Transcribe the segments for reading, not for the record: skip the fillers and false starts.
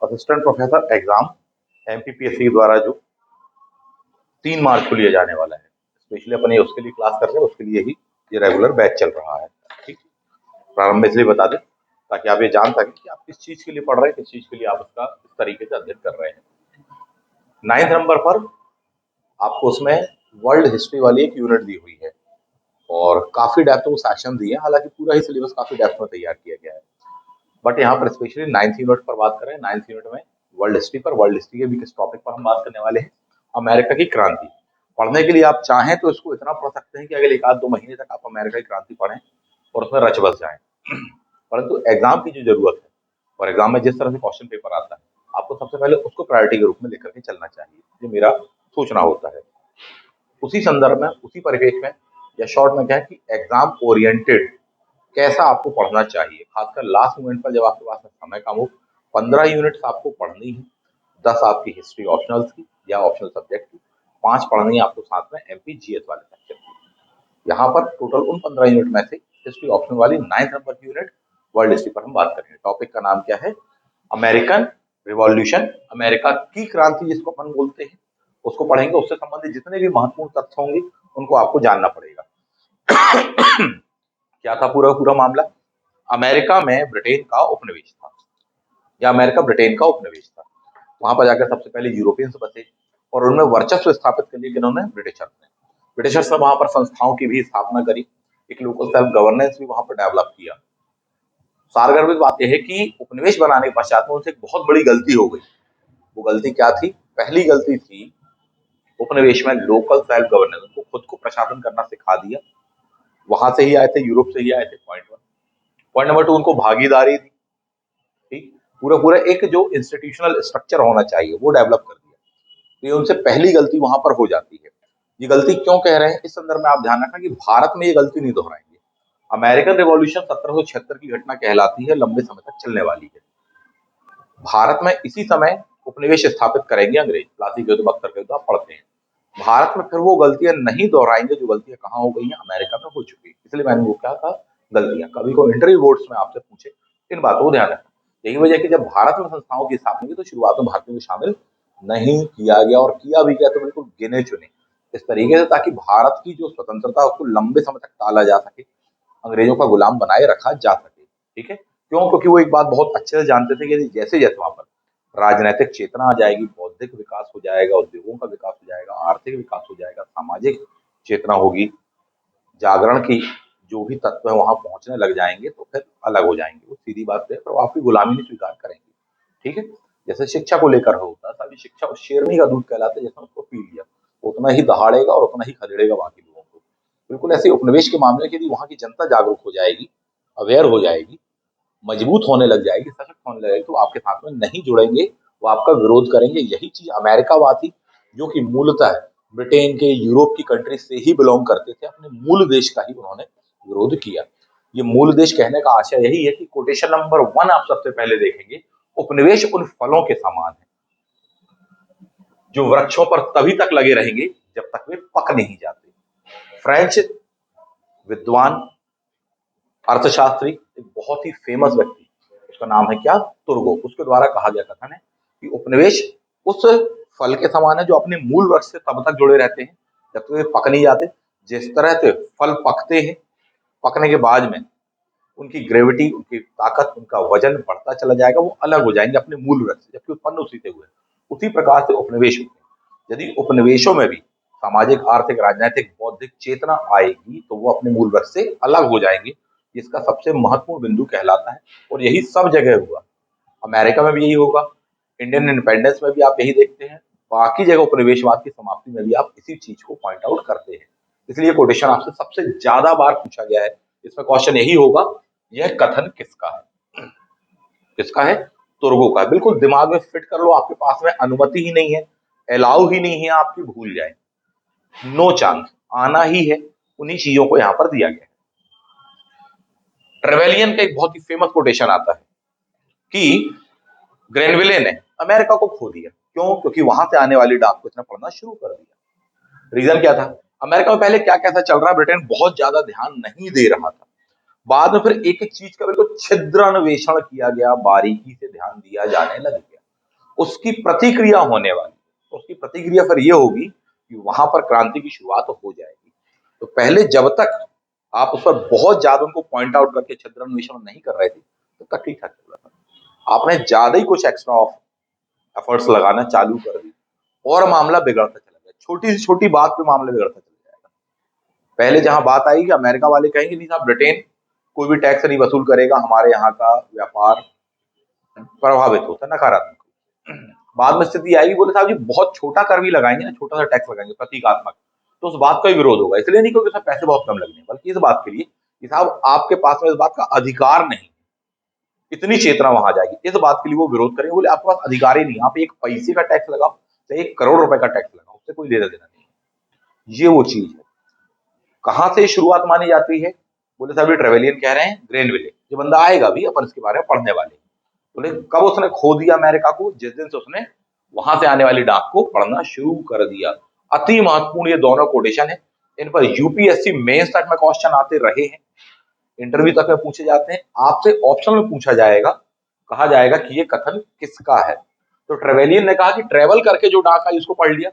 Assistant professor exam MPPSC के द्वारा जो 3 मार्च को लिया जाने वाला है। स्पेशली अपन ये उसके लिए क्लास कर रहे हैं, उसके लिए ही ये रेगुलर बैच चल रहा है। ठीक, प्रारंभ में इसलिए बता दें ताकि आप ये जान सकें कि आप किस चीज के लिए पढ़ रहे हैं, किस चीज के लिए आप उसका इस तरीके से अध्ययन कर रहे हैं। 9 नंबर पर आपको उसमें वर्ल्ड हिस्ट्री वाली एक यूनिट दी हुई है और काफी डेप्थ में सेशन दिए हैं। हालांकि पूरा ही सिलेबस काफी डेप्थ में तैयार किया गया है, बट यहाँ पर स्पेशली 9th यूनिट पर बात करें। 9th यूनिट में वर्ल्ड हिस्ट्री पर, वर्ल्ड हिस्ट्री के भी किस टॉपिक पर हम बात करने वाले हैं, अमेरिका की क्रांति। पढ़ने के लिए आप चाहें तो इसको इतना पढ़ सकते हैं कि अगले 1 आध 2 महीने तक आप अमेरिका की क्रांति पढ़ें और उसमें रच बस जाएं। परंतु एग्जाम की जो जरूरत है और एग्जाम में जिस तरह से क्वेश्चन पेपर आता है, आपको सबसे पहले उसको प्रायोरिटी के रूप में लेकर के चलना चाहिए, ये मेरा सोचना होता है। उसी संदर्भ में, उसी परिवेश में, या शॉर्ट में क्या है कि एग्जाम ओरिएंटेड कैसा आपको पढ़ना चाहिए, खासकर लास्ट मोमेंट पर जब आपके पास में समय कम हो। 15 यूनिट्स आपको पढ़नी है, 10 आपकी हिस्ट्री ऑप्शनल्स की या ऑप्शनल सब्जेक्ट की, 5 पढ़नी है आपको साथ में एमपी जीएस वाले सेक्शन की। यहाँ पर टोटल उन 15 यूनिट में से हिस्ट्री ऑप्शनल वाली 9 नंबर की यूनिट वर्ल्ड हिस्ट्री पर हम बात करेंगे। टॉपिक का नाम क्या है, अमेरिकन रिवॉल्यूशन, अमेरिका की क्रांति जिसको अपन बोलते हैं, उसको पढ़ेंगे। उससे संबंधित जितने भी महत्वपूर्ण तथ्य होंगे उनको आपको जानना पड़ेगा। क्या था पूरा पूरा मामला, अमेरिका में ब्रिटेन का उपनिवेश था, या अमेरिका ब्रिटेन का उपनिवेश था। वहां पर जाकर सबसे पहले यूरोपियंस बसे और उनमें वर्चस्व स्थापित करने के उन्होंने ब्रिटिशर्स ने वहां पर संस्थाओं की भी स्थापना करी, एक लोकल सेल्फ गवर्नेंस भी वहां पर डेवलप किया। सारगर्भित बात यह है कि उपनिवेश बनाने के पश्चात में उनसे एक बहुत बड़ी गलती हो गई। वो गलती क्या थी, पहली गलती थी उपनिवेश में लोकल सेल्फ गवर्नेंस, उनको खुद को प्रशासन करना सिखा दिया। वहां से ही आए थे, यूरोप से ही आए थे, पॉइंट 1। पॉइंट नंबर 2, उनको भागीदारी दी। ठीक, पूरा पूरा एक जो इंस्टीट्यूशनल स्ट्रक्चर होना चाहिए वो डेवलप कर दिया। तो ये उनसे पहली गलती वहां पर हो जाती है। ये गलती क्यों कह रहे हैं, इस संदर्भ में आप ध्यान रखना कि भारत में ये गलती नहीं दोहराएंगे। अमेरिकन रिवॉल्यूशन 1776 की घटना कहलाती है, लंबे समय तक चलने वाली है। भारत में इसी समय उपनिवेश स्थापित करेंगे अंग्रेज, प्लासी के युद्ध, बख्तर के युद्ध आप पढ़ते हैं। भारत में फिर वो गलतियां नहीं दोहराएंगे जो गलतियां कहाँ हो गई हैं, अमेरिका में हो चुकी है। इसलिए मैंने वो क्या कहा, गलतियां। कभी को इंटरव्यू बोर्ड्स में आपसे पूछे, इन बातों को ध्यान रखना। यही वजह कि जब भारत में संस्थाओं की स्थापना की तो शुरुआत में भारतीयों को शामिल नहीं किया गया, और किया भी गया तो बिल्कुल गिने चुने इस तरीके से, ताकि भारत की जो स्वतंत्रता उसको लंबे समय तक टाला जा सके, अंग्रेजों का गुलाम बनाए रखा जा सके। ठीक है, क्यों, क्योंकि वो एक बात बहुत अच्छे से जानते थे कि जैसे जैसे वहां पर राजनीतिक चेतना आ जाएगी, बौद्धिक विकास हो जाएगा, उद्योगों का विकास हो जाएगा, आर्थिक विकास हो जाएगा, सामाजिक चेतना होगी, जागरण की जो भी तत्व है वहां पहुंचने लग जाएंगे, तो फिर अलग हो जाएंगे। वो सीधी बात है, पर वो आपकी गुलामी नहीं स्वीकार करेंगे। ठीक है, जैसे शिक्षा को लेकर होता है, अभी शिक्षा शेरनी का दूध कहलाता है, जैसे उसको पी लिया उतना ही दहाड़ेगा और उतना ही खदेड़ेगा बाकी लोगों को। बिल्कुल ऐसे उपनिवेश के मामले के यदि वहां की जनता जागरूक हो जाएगी, अवेयर हो जाएगी, मजबूत होने लग जाएगी, सशक्त होने लगेगी, तो आपके साथ में नहीं जुड़ेंगे, वो आपका विरोध करेंगे। यही चीज अमेरिकावासी जो कि मूलतः ब्रिटेन के, यूरोप की कंट्री से ही बिलोंग करते थे, अपने मूल देश का ही उन्होंने विरोध किया। ये मूल देश कहने का आशय यही है कि कोटेशन नंबर 1 आप सबसे पहले देखेंगे, उपनिवेश उन फलों के समान है जो वृक्षों पर तभी तक लगे रहेंगे जब तक वे पक नहीं जाते। फ्रेंच विद्वान, अर्थशास्त्री, एक बहुत ही फेमस व्यक्ति, उसका नाम है क्या, तुर्गो, उसके द्वारा कहा गया कथन है कि उपनिवेश उस फल के समान है जो अपने मूल वृक्ष से तब तक जुड़े रहते हैं जब तक वे पक नहीं जाते। जिस तरह से फल पकते हैं, पकने के बाद में उनकी ग्रेविटी, उनकी ताकत, उनका वजन बढ़ता चला जाएगा, वो अलग हो जाएंगे अपने मूल वृक्ष से, जबकि उत्पन्न उसी से हुए। उसी प्रकार से उपनिवेश होते हैं। यदि उपनिवेशों में भी सामाजिक, आर्थिक, राजनीतिक, बौद्धिक चेतना आएगी तो वो अपने मूल वृक्ष से अलग हो जाएंगे, जिसका सबसे महत्वपूर्ण बिंदु कहलाता है। और यही सब जगह हुआ, अमेरिका में भी यही होगा, इंडियन इंडिपेंडेंस में भी आप यही देखते हैं, बाकी जगह उपनिवेशवाद की समाप्ति में भी आप इसी चीज को पॉइंट आउट करते हैं। इसलिए क्वोटेशन आपसे सबसे ज्यादा बार पूछा गया है, इसमें क्वेश्चन यही होगा, यह कथन किसका है, किसका है, तुर्गो का है। बिल्कुल दिमाग में फिट कर लो, आपके पास में अनुमति ही नहीं है, अलाउ ही नहीं है आपकी भूल जाए, नो चांस, आना ही है। उन्हीं चीजों को यहां पर दिया गया है। ट्रेवेलियन का एक बहुत ही फेमस कोटेशन आता है कि ग्रेनविले ने अमेरिका को खो दिया। क्यों, क्योंकि वहां से आने वाली डाक को इतना पढ़ना शुरू कर दिया। रीजन क्या था, अमेरिका में पहले क्या कैसा चल रहा, ब्रिटेन बहुत ज्यादा ध्यान नहीं दे रहा था। बाद में फिर एक एक चीज का बिल्कुल छिद्र अन्वेषण किया गया, बारीकी से ध्यान दिया जाने लग गया। उसकी प्रतिक्रिया होने वाली है। उसकी प्रतिक्रिया फिर ये होगी कि वहां पर क्रांति की शुरुआत हो जाएगी। तो पहले जब तक आप उस पर बहुत ज्यादा उनको पॉइंट आउट करके छद्म नहीं कर रहे थे तब तक ठीक ठाक चल रहा था। आपने ज्यादा ही कुछ एक्स्ट्रा एफर्ट्स लगाना चालू कर दी और मामला बिगड़ता चला गया। छोटी से छोटी बात पे मामला बिगड़ता चला जाएगा। पहले जहां बात आई कि अमेरिका वाले कहेंगे नहीं साहब ब्रिटेन कोई भी टैक्स नहीं वसूल करेगा, हमारे यहाँ का व्यापार प्रभावित होता है नकारात्मक। बाद में स्थिति आएगी बोले साहब जी बहुत छोटा कर भी लगाएंगे ना, छोटा सा टैक्स लगाएंगे प्रतीकात्मक, तो उस बात का ही विरोध होगा। इसलिए नहीं क्योंकि उसमें पैसे बहुत कम लगने, बल्कि इस बात के लिए कि साहब आपके पास में इस बात का अधिकार नहीं, इतनी चेतना वहां जाएगी। इस बात के लिए वो विरोध करेंगे, बोले आपके पास अधिकार ही नहीं, आप एक पैसे का टैक्स लगाओ चाहे 1 करोड़ रुपए का टैक्स लगाओ, उससे कोई लेना देना नहीं। ये वो चीज है। कहां से शुरुआत मानी जाती है? बोले साहब ये ट्रेवेलियन कह रहे हैं ग्रेनविले, ये बंदा आएगा भी, अपन इसके बारे में पढ़ने वाले। बोले कब उसने खो दिया अमेरिका को? जिस दिन से उसने वहां से आने वाली डाक को पढ़ना शुरू कर दिया। अति महत्वपूर्ण ये दोनों कोटेशन है। इन पर यूपीएससी मेंस तक में क्वेश्चन आते रहे हैं, इंटरव्यू तक में पूछे जाते हैं। आपसे ऑप्शन में पूछा जाएगा, कहा जाएगा कि ये कथन किसका है। तो ट्रेवेलियन ने कहा कि ट्रेवल करके जो डाक आई उसको पढ़ लिया,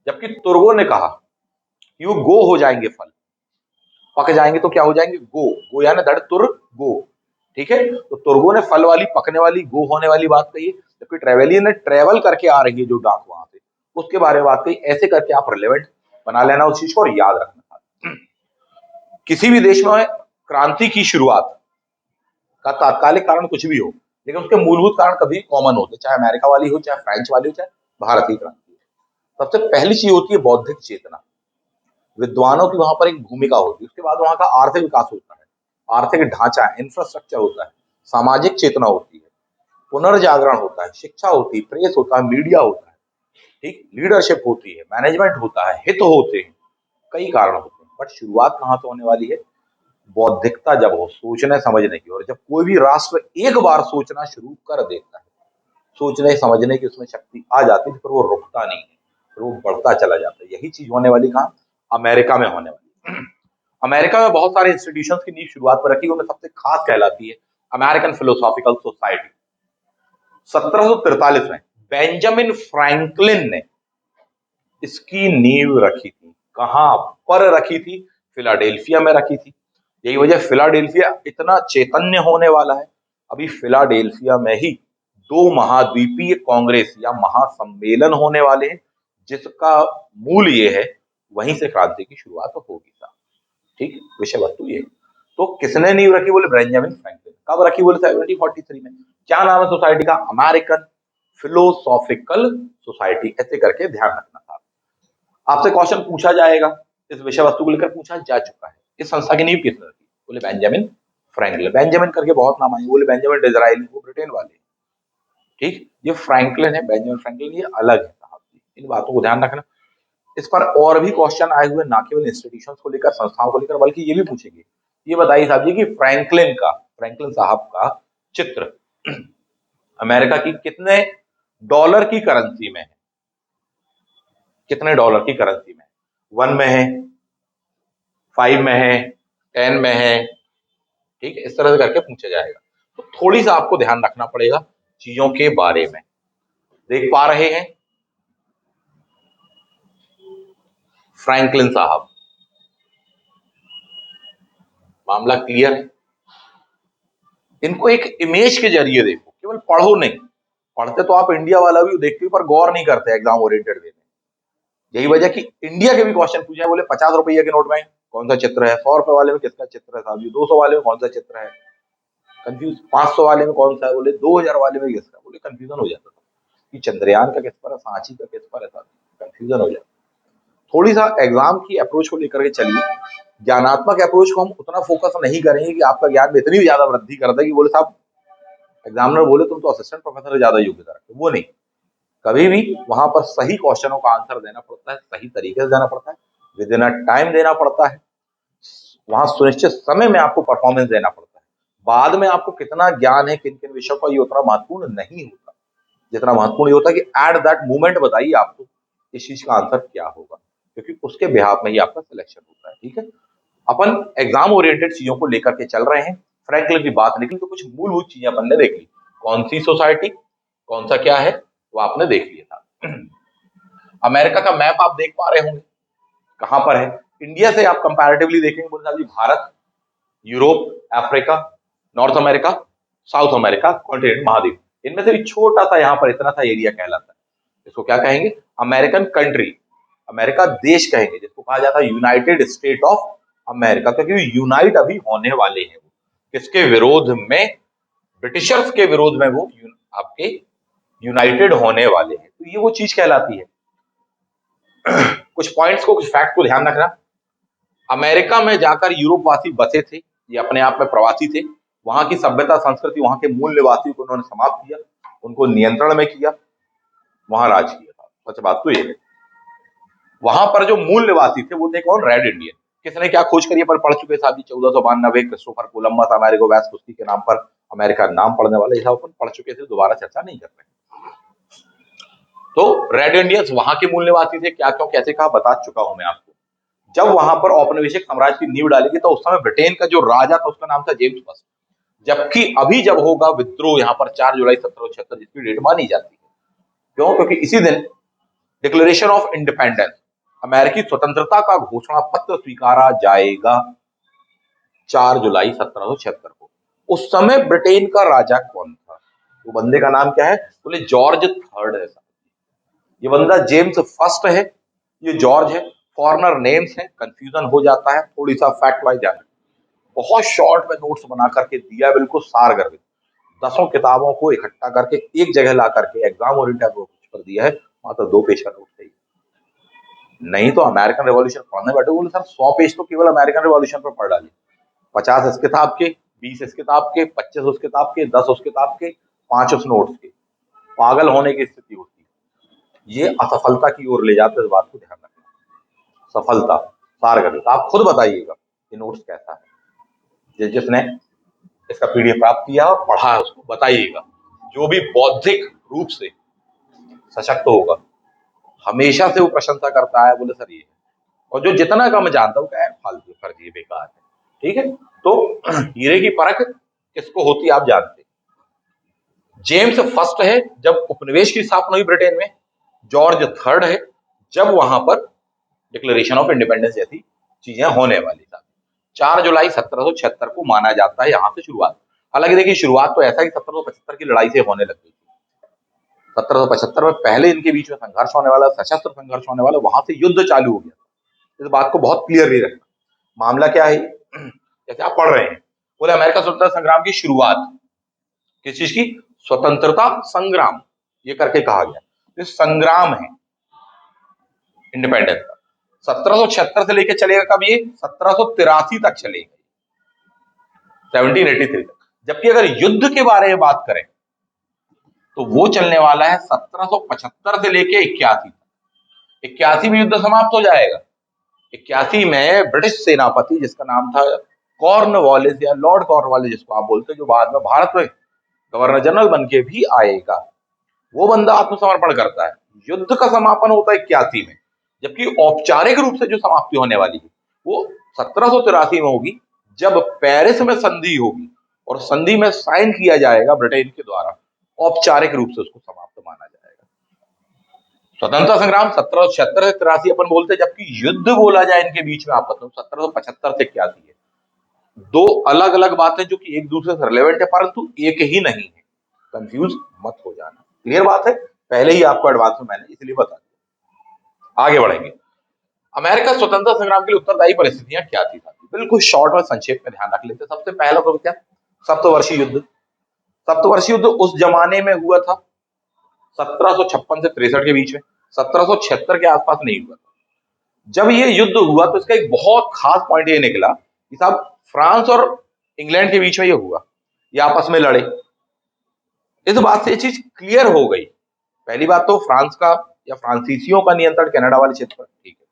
जबकि तुर्गो ने कहा कि वो गो हो जाएंगे, फल पक जाएंगे तो क्या हो जाएंगे? गो। गो यानी दड़ तुर गो, ठीक है। तो तुर्गो ने फल वाली पकने वाली गो होने वाली बात कही, जबकि ट्रेवेलियन ने ट्रेवल करके आ रही है जो डाक वहां से उसके बारे में बात कही। ऐसे करके आप रिलेवेंट बना लेना उस चीज को और याद रखना। किसी भी देश में क्रांति की शुरुआत का तात्कालिक कारण कुछ भी हो, लेकिन उसके मूलभूत कारण कभी कॉमन होते, चाहे अमेरिका वाली हो, चाहे फ्रेंच वाली हो, चाहे भारतीय क्रांति हो। सबसे पहली चीज होती है बौद्धिक चेतना। विद्वानों की वहां पर एक भूमिका होती है। उसके बाद वहां का आर्थिक विकास होता है, आर्थिक ढांचा, इंफ्रास्ट्रक्चर होता है, सामाजिक चेतना होती है, पुनर्जागरण होता है, शिक्षा होती है, प्रेस होता है, मीडिया होता है, ठीक, लीडरशिप होती है, मैनेजमेंट होता है, हित होते हैं, कई कारण होते हैं। बट शुरुआत कहां से होने वाली है? बौद्धिकता जब हो, सोचने समझने की। और जब कोई भी राष्ट्र एक बार सोचना शुरू कर देता है, सोचने समझने की उसमें शक्ति आ जाती है, फिर वो रुकता नहीं है, फिर वो बढ़ता चला जाता है। यही चीज होने वाली कहाँ? अमेरिका में होने वाली। अमेरिका में बहुत सारे इंस्टीट्यूशंस की नींव शुरुआत पर रखी, उनमें सबसे खास कहलाती है अमेरिकन फिलोसॉफिकल सोसाइटी। 1743 में बेंजामिन फ्रैंकलिन ने इसकी नींव रखी थी। कहां पर रखी थी? फिलाडेल्फिया में रखी थी। यही वजह फिलाडेल्फिया इतना चैतन्य होने वाला है। अभी फिलाडेल्फिया में ही 2 महाद्वीपीय कांग्रेस या महासम्मेलन होने वाले हैं, जिसका मूल ये है वहीं से क्रांति की शुरुआत होगी। ठीक, विषय वस्तु ये। तो किसने नींव रखी? बोले बेंजामिन फ्रैंकलिन। कब रखी? बोले 1743 में। क्या नाम है सोसाइटी का? American philosophical society. ऐसे करके ध्यान रखना था। आपसे क्वेश्चन पूछा जाएगा, इस विषय वस्तु को लेकर पूछा जा चुका है, इस संस्था की नींव किसने रखी? बोले बेंजामिन फ्रैंकलिन। बेंजामिन करके बहुत नाम आए, बोले बेंजामिन डिज़राइली, वो ब्रिटेन वाले, ठीक। ये फ्रैंकलिन है, बेंजामिन फ्रैंकलिन ये अलग है साहब। इन बातों को ध्यान रखना। इस पर और भी क्वेश्चन आए हुए, ना केवल इंस्टीट्यूशंस को लेकर, संस्थाओं को लेकर, बल्कि ये भी पूछेंगे। ये बताइए साहब जी कि फ्रैंकलिन साहब का चित्र अमेरिका की कितने डॉलर की करेंसी में है? कितने डॉलर की करेंसी में? 1 में है, 5 में है, 10 में है, ठीक है। इस तरह से करके पूछा जाएगा। तो थोड़ी सा आपको ध्यान रखना पड़ेगा चीजों के बारे में। देख पा रहे हैं फ्रैंकलिन साहब, मामला क्लियर है? इनको एक इमेज के जरिए देखो, केवल पढ़ो नहीं। पढ़ते तो आप इंडिया वाला भी देखते हो, पर गौर नहीं करते एग्जाम ओरिएंटेड वे में। यही वजह कि इंडिया के भी क्वेश्चन पूछे, बोले 50 रुपये के नोट में कौन सा चित्र है, 100 रुपए वाले में किसका चित्र है साहब जी, 200 वाले में कौन सा चित्र है, कंफ्यूज, 500 वाले में कौन सा है, बोले 2000 वाले में किसका, बोले कंफ्यूजन हो जाता था कि चंद्रयान का किस पर है, सांची का किस पर है, कंफ्यूजन हो जाता। थोड़ी सा एग्जाम की अप्रोच को लेकर के चलिए। ज्ञानात्मक अप्रोच को हम उतना फोकस नहीं करेंगे कि आपका ज्ञान में इतनी ज्यादा वृद्धि कर दे कि बोले साहब एग्जामिनर बोले तुम तो असिस्टेंट प्रोफेसर से ज्यादा योग्यता रखते हो, वो नहीं। कभी भी वहां पर सही क्वेश्चनों का आंसर देना पड़ता है, सही तरीके से देना पड़ता है, विद इन अ टाइम देना पड़ता है, वहां सुनिश्चित समय में आपको परफॉर्मेंस देना पड़ता है। बाद में आपको कितना ज्ञान है किन किन विषयों का, ये उतना महत्वपूर्ण नहीं होता। जितना महत्वपूर्ण ये होता है कि एट दैट मोमेंट बताइए आपको इस चीज का आंसर क्या होगा, क्योंकि उसके बिहाफ में ही आपका सिलेक्शन होता है, ठीक है। अपन एग्जाम ओरिएंटेड चीजों को लेकर के चल रहे हैं। फ्रैंकलिन की बात निकली तो कुछ मूलभूत चीजें अपन ने देख ली। कौन सी सोसाइटी, कौन सा क्या है, वो आपने देख लिया था। अमेरिका का मैप आप देख पा रहे होंगे, कहां पर है। इंडिया से आप कंपैरेटिवली देखेंगे बोले साहब जी, Bharat, Europe, Africa, North America, South America, continent, महाद्वीप, इनमें से भी छोटा सा यहाँ पर इतना सा एरिया कहलाता है। इसको क्या कहेंगे? अमेरिकन कंट्री, अमेरिका देश कहेंगे, जिसको कहा जाता है यूनाइटेड स्टेट ऑफ अमेरिका, क्योंकि यूनाइट अभी होने वाले हैं। किसके विरोध में? ब्रिटिशर्स के विरोध में वो आपके यूनाइटेड होने वाले हैं। तो ये वो चीज कहलाती है। कुछ पॉइंट्स को, कुछ फैक्ट को ध्यान रखना। अमेरिका में जाकर यूरोपवासी बसे थे, ये अपने आप में प्रवासी थे। वहां की सभ्यता, संस्कृति, वहां के मूल निवासियों को उन्होंने समाप्त किया, उनको नियंत्रण में किया, वहां राज किया था। सच बात तो ये है। वहां पर जो मूल निवासी थे वो थे कौन? Red Indian. किसने क्या खोज करी पर पढ़ चुके साथी, 1492 क्रिस्टोफर कोलंबस, अमेरिगो वेस्पुस्की के नाम पर अमेरिका नाम पढ़ने वाले, ये अपन पढ़ चुके थे, दोबारा चर्चा नहीं कर रहे। तो रेड इंडियंस वहां के मूल निवासी थे। क्या क्यों कैसे कहा बता चुका हूं मैं आपको। जब वहां पर औपनिवेशिक साम्राज्य की नींव डाली गई तो उस समय ब्रिटेन का जो राजा था उसका नाम था जेम्स फर्स्ट। जबकि अभी जब होगा विद्रोह यहाँ पर 4 जुलाई 1776, जिसकी डेट मानी जाती है, क्यों? क्योंकि इसी दिन डिक्लेरेशन ऑफ इंडिपेंडेंस, अमेरिकी स्वतंत्रता का घोषणा पत्र स्वीकारा जाएगा 4 जुलाई 1776 को। उस समय ब्रिटेन का राजा कौन था? वो बंदे का नाम क्या है? बोले जॉर्ज थर्ड है। ये बंदा जेम्स फर्स्ट है, ये जॉर्ज है। फॉरनर नेम्स हैं, कंफ्यूजन हो जाता है। थोड़ी सा फैक्ट वाइज जाए, बहुत शॉर्ट में नोट्स बना करके दिया, बिल्कुल सार गर्भित। 10 किताबों को इकट्ठा करके एक जगह ला करके एग्जाम ओरिएंटेड पर दिया है, मात्र 2 पेज का नोट चाहिए। नहीं तो अमेरिकन रेवोल्यूशन पढ़ने बैठे, बोले सर 100 पेज तो केवल अमेरिकन रेवोल्यूशन पर पढ़ डालिए। 50 इस किताब के, 20 इस किताब के, 25 उस किताब के, 10 उस किताब के, 5 उस नोट्स के। पागल होने की स्थिति होती है। ये असफलता की ओर ले जाते, इस बात को ध्यान रखना। सफलता, सारगर्भित। आप खुद बताइएगा ये नोट्स कैसा है। जिसने इसका पीडीएफ प्राप्त किया और पढ़ा है उसको बताइएगा। जो भी बौद्धिक रूप से सशक्त होगा, हमेशा से वो प्रशंसा करता है, बोले सर ये है। और जो जितना कम जानता है वो क्या है, फालतू, फर्जी, बेकार है। ठीक है। तो हीरे की परख किसको होती है आप जानते हैं। जेम्स फर्स्ट है जब उपनिवेश की स्थापना हुई ब्रिटेन में। जॉर्ज थर्ड है जब वहां पर डिक्लेरेशन ऑफ इंडिपेंडेंस जैसी चीजें होने वाली था। 4 जुलाई 1776 को माना जाता है यहां से शुरुआत। हालांकि देखिए, शुरुआत तो ऐसा कि 1775 की लड़ाई से होने लग गई थी। 1775 में पहले इनके बीच में संघर्ष होने वाला, सशस्त्र संघर्ष होने वाला, वहां से युद्ध चालू हो गया। इस बात को बहुत क्लियरली रखना। मामला क्या है, जैसे आप पढ़ रहे हैं, बोले अमेरिका स्वतंत्रता संग्राम की शुरुआत किस चीज की? स्वतंत्रता संग्राम, ये करके कहा गया। तो संग्राम है इंडिपेंडेंस का। 1776 से लेकर चलेगा कब? ये 1783 तक चलेगा, 1783 तक। जबकि अगर युद्ध के बारे में बात करें तो वो चलने वाला है 1775 से लेके 81 तक। 81 में युद्ध समाप्त हो जाएगा। 81 में ब्रिटिश सेनापति, जिसका नाम था कॉर्नवालिस या लॉर्ड कॉर्नवालिस जिसको आप बोलते हैं, जो बाद में भारत में गवर्नर जनरल बन के भी आएगा, वो बंदा आत्मसमर्पण करता है। युद्ध का समापन होता है 81 में, जबकि औपचारिक रूप से जो समाप्ति होने वाली है वो 1783 में होगी, जब पेरिस में संधि होगी और संधि में साइन किया जाएगा ब्रिटेन के द्वारा। औपचारिक रूप से उसको समाप्त माना जाएगा। स्वतंत्रता संग्राम 1776 से 83 अपन बोलते हैं, जबकि युद्ध बोला जाए इनके बीच में आपस में 1775 से 81 है। दो अलग अलग बातें जो कि एक दूसरे से रिलेवेंट है, परंतु एक ही नहीं है। कंफ्यूज मत हो जाना। क्लियर बात है? पहले ही आपको एडवांस में मैंने इसलिए बता दिया। आगे बढ़ेंगे। अमेरिका स्वतंत्रता संग्राम के लिए उत्तरदायी परिस्थितियां क्या थी? बिल्कुल शॉर्ट और संक्षेप में ध्यान रख लेते हैं। सबसे पहला तो क्या? सप्तवर्षीय युद्ध। सप्तवर्षीय युद्ध उस जमाने में हुआ था 1756 से 63 के बीच में, 1776 के आसपास नहीं हुआ था। जब ये युद्ध हुआ तो इसका एक बहुत खास पॉइंट ये निकला कि साहब फ्रांस और इंग्लैंड के बीच में ये हुआ, ये आपस में लड़े। इस बात से ये चीज क्लियर हो गई। पहली बात तो फ्रांस का या फ्रांसीसियों का नियंत्रण कनाडा वाले क्षेत्र पर, ठीक है।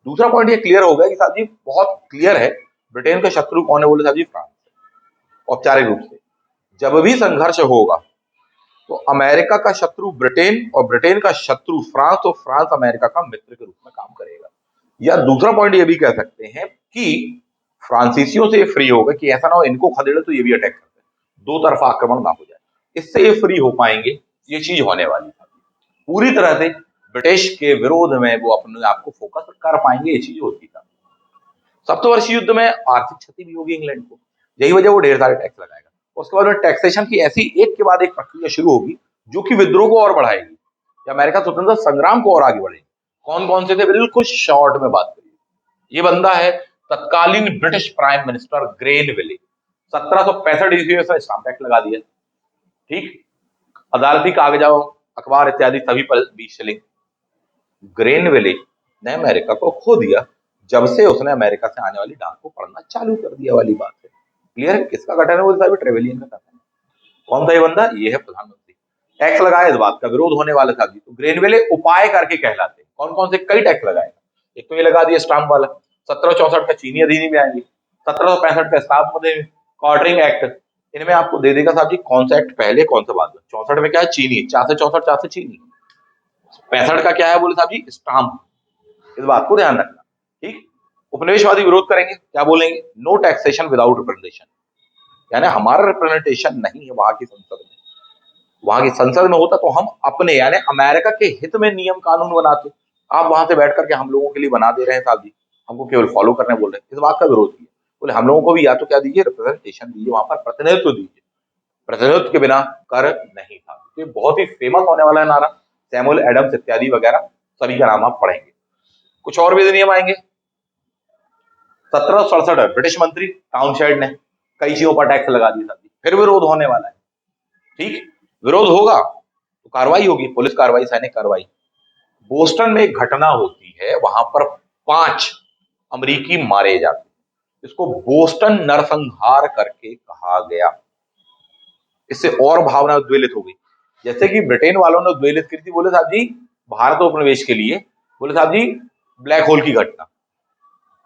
दूसरा पॉइंट ये क्लियर हो गया कि साहब जी बहुत क्लियर है, ब्रिटेन का शत्रु कौन है? बोले साहब जी फ्रांस, औपचारिक रूप से। जब भी संघर्ष होगा तो अमेरिका का शत्रु ब्रिटेन और ब्रिटेन का शत्रु फ्रांस, तो फ्रांस अमेरिका का मित्र के रूप में काम करेगा। या दूसरा पॉइंट ये भी कह सकते हैं कि फ्रांसीसियों से फ्री होगा कि ऐसा ना हो इनको खदेड़े तो ये भी अटैक करते हैं, दो तरफा आक्रमण ना हो जाए, इससे ये फ्री हो पाएंगे। ये चीज होने वाली है। पूरी तरह से ब्रिटिश के विरोध में वो अपने आप को फोकस कर पाएंगे, ये चीज होती था। सप्तवर्षीय युद्ध में आर्थिक क्षति भी होगी इंग्लैंड को, यही वजह वो ढेर सारे टैक्स लगाएगा। उसके बाद में टैक्सेशन की ऐसी एक के बाद एक प्रक्रिया शुरू होगी जो कि विद्रोह को और बढ़ाएगी या अमेरिका स्वतंत्रता संग्राम को और आगे बढ़ेगी। कौन कौन से थे, बिल्कुल शॉर्ट में बात करिए। ये बंदा है तत्कालीन ब्रिटिश प्राइम मिनिस्टर ग्रेनविले। 1765 ईस्वी में स्टाम्प एक्ट लगा दिया, ठीक, अदालती कागजात, अखबार इत्यादि सभी पर 20 शिलिंग। ग्रेनविले ने अमेरिका को खो दिया जब से उसने अमेरिका से आने वाली डाक को पढ़ना चालू कर दिया वाली बात है। क्लियर है? किसका गठन है? वो साहब ट्रेवेलियन का गठन है। कौन था ये बंदा? ये है प्रधानमंत्री। टैक्स लगाया, इस बात का विरोध होने वाला था। तो ग्रेनविले उपाय करके कहलाते। कौन कौन से? कई टैक्स लगाएगा। एक तो ये लगा दिया स्टाम्प वाला। 1764 का चीनी अधिनियम में आएंगे, 1765 का स्टाम्प क्वार्टरिंग एक्ट। इनमें आपको दे देगा साहब जी कौन सा एक्ट पहले कौन सा बाद में। 64 में क्या है? चीनी, 4 से 64, 4 से चीनी। 65 का क्या है बोले साहब जी? स्टाम्प। इस बात को ध्यान रखना, ठीक। उपनिवेशवादी विरोध करेंगे, क्या बोलेंगे? नो टैक्सेशन विदाउट रिप्रेजेंटेशन, यानी हमारा रिप्रेजेंटेशन नहीं है वहां की संसद में। वहां की संसद में होता तो हम अपने यानी अमेरिका के हित में नियम कानून बनाते। आप वहां से बैठ करके हम लोगों के लिए बना दे रहे हैं साहब जी, हमको केवल फॉलो करने बोल रहे हैं। इस बात का विरोध किया। बोले हम लोगों को भी या तो क्या दीजिए, रिप्रेजेंटेशन दीजिए, वहां पर प्रतिनिधित्व दीजिए। प्रतिनिधित्व के बिना कर नहीं था। ये बहुत ही फेमस होने वाला है नारा, सैमुअल एडम्स इत्यादि वगैरह सभी का नाम आप पढ़ेंगे। कुछ और भी नियम आएंगे। 1767 ब्रिटिश मंत्री टाउनशेंड ने कई चीजों पर टैक्स लगा दिया था। फिर विरोध होने वाला है, ठीक। विरोध होगा तो कार्रवाई होगी, पुलिस कार्रवाई, सैनिक कार्रवाई। बोस्टन में एक घटना होती है, वहां पर 5 अमरीकी मारे जाते। इसको बोस्टन नरसंहार करके कहा गया। इससे और भावना उद्वेलित हो गई। जैसे कि ब्रिटेन वालों ने उद्वेलित की थी, बोले साहब जी भारत उपनिवेश के लिए, बोले साहब जी ब्लैक होल की घटना,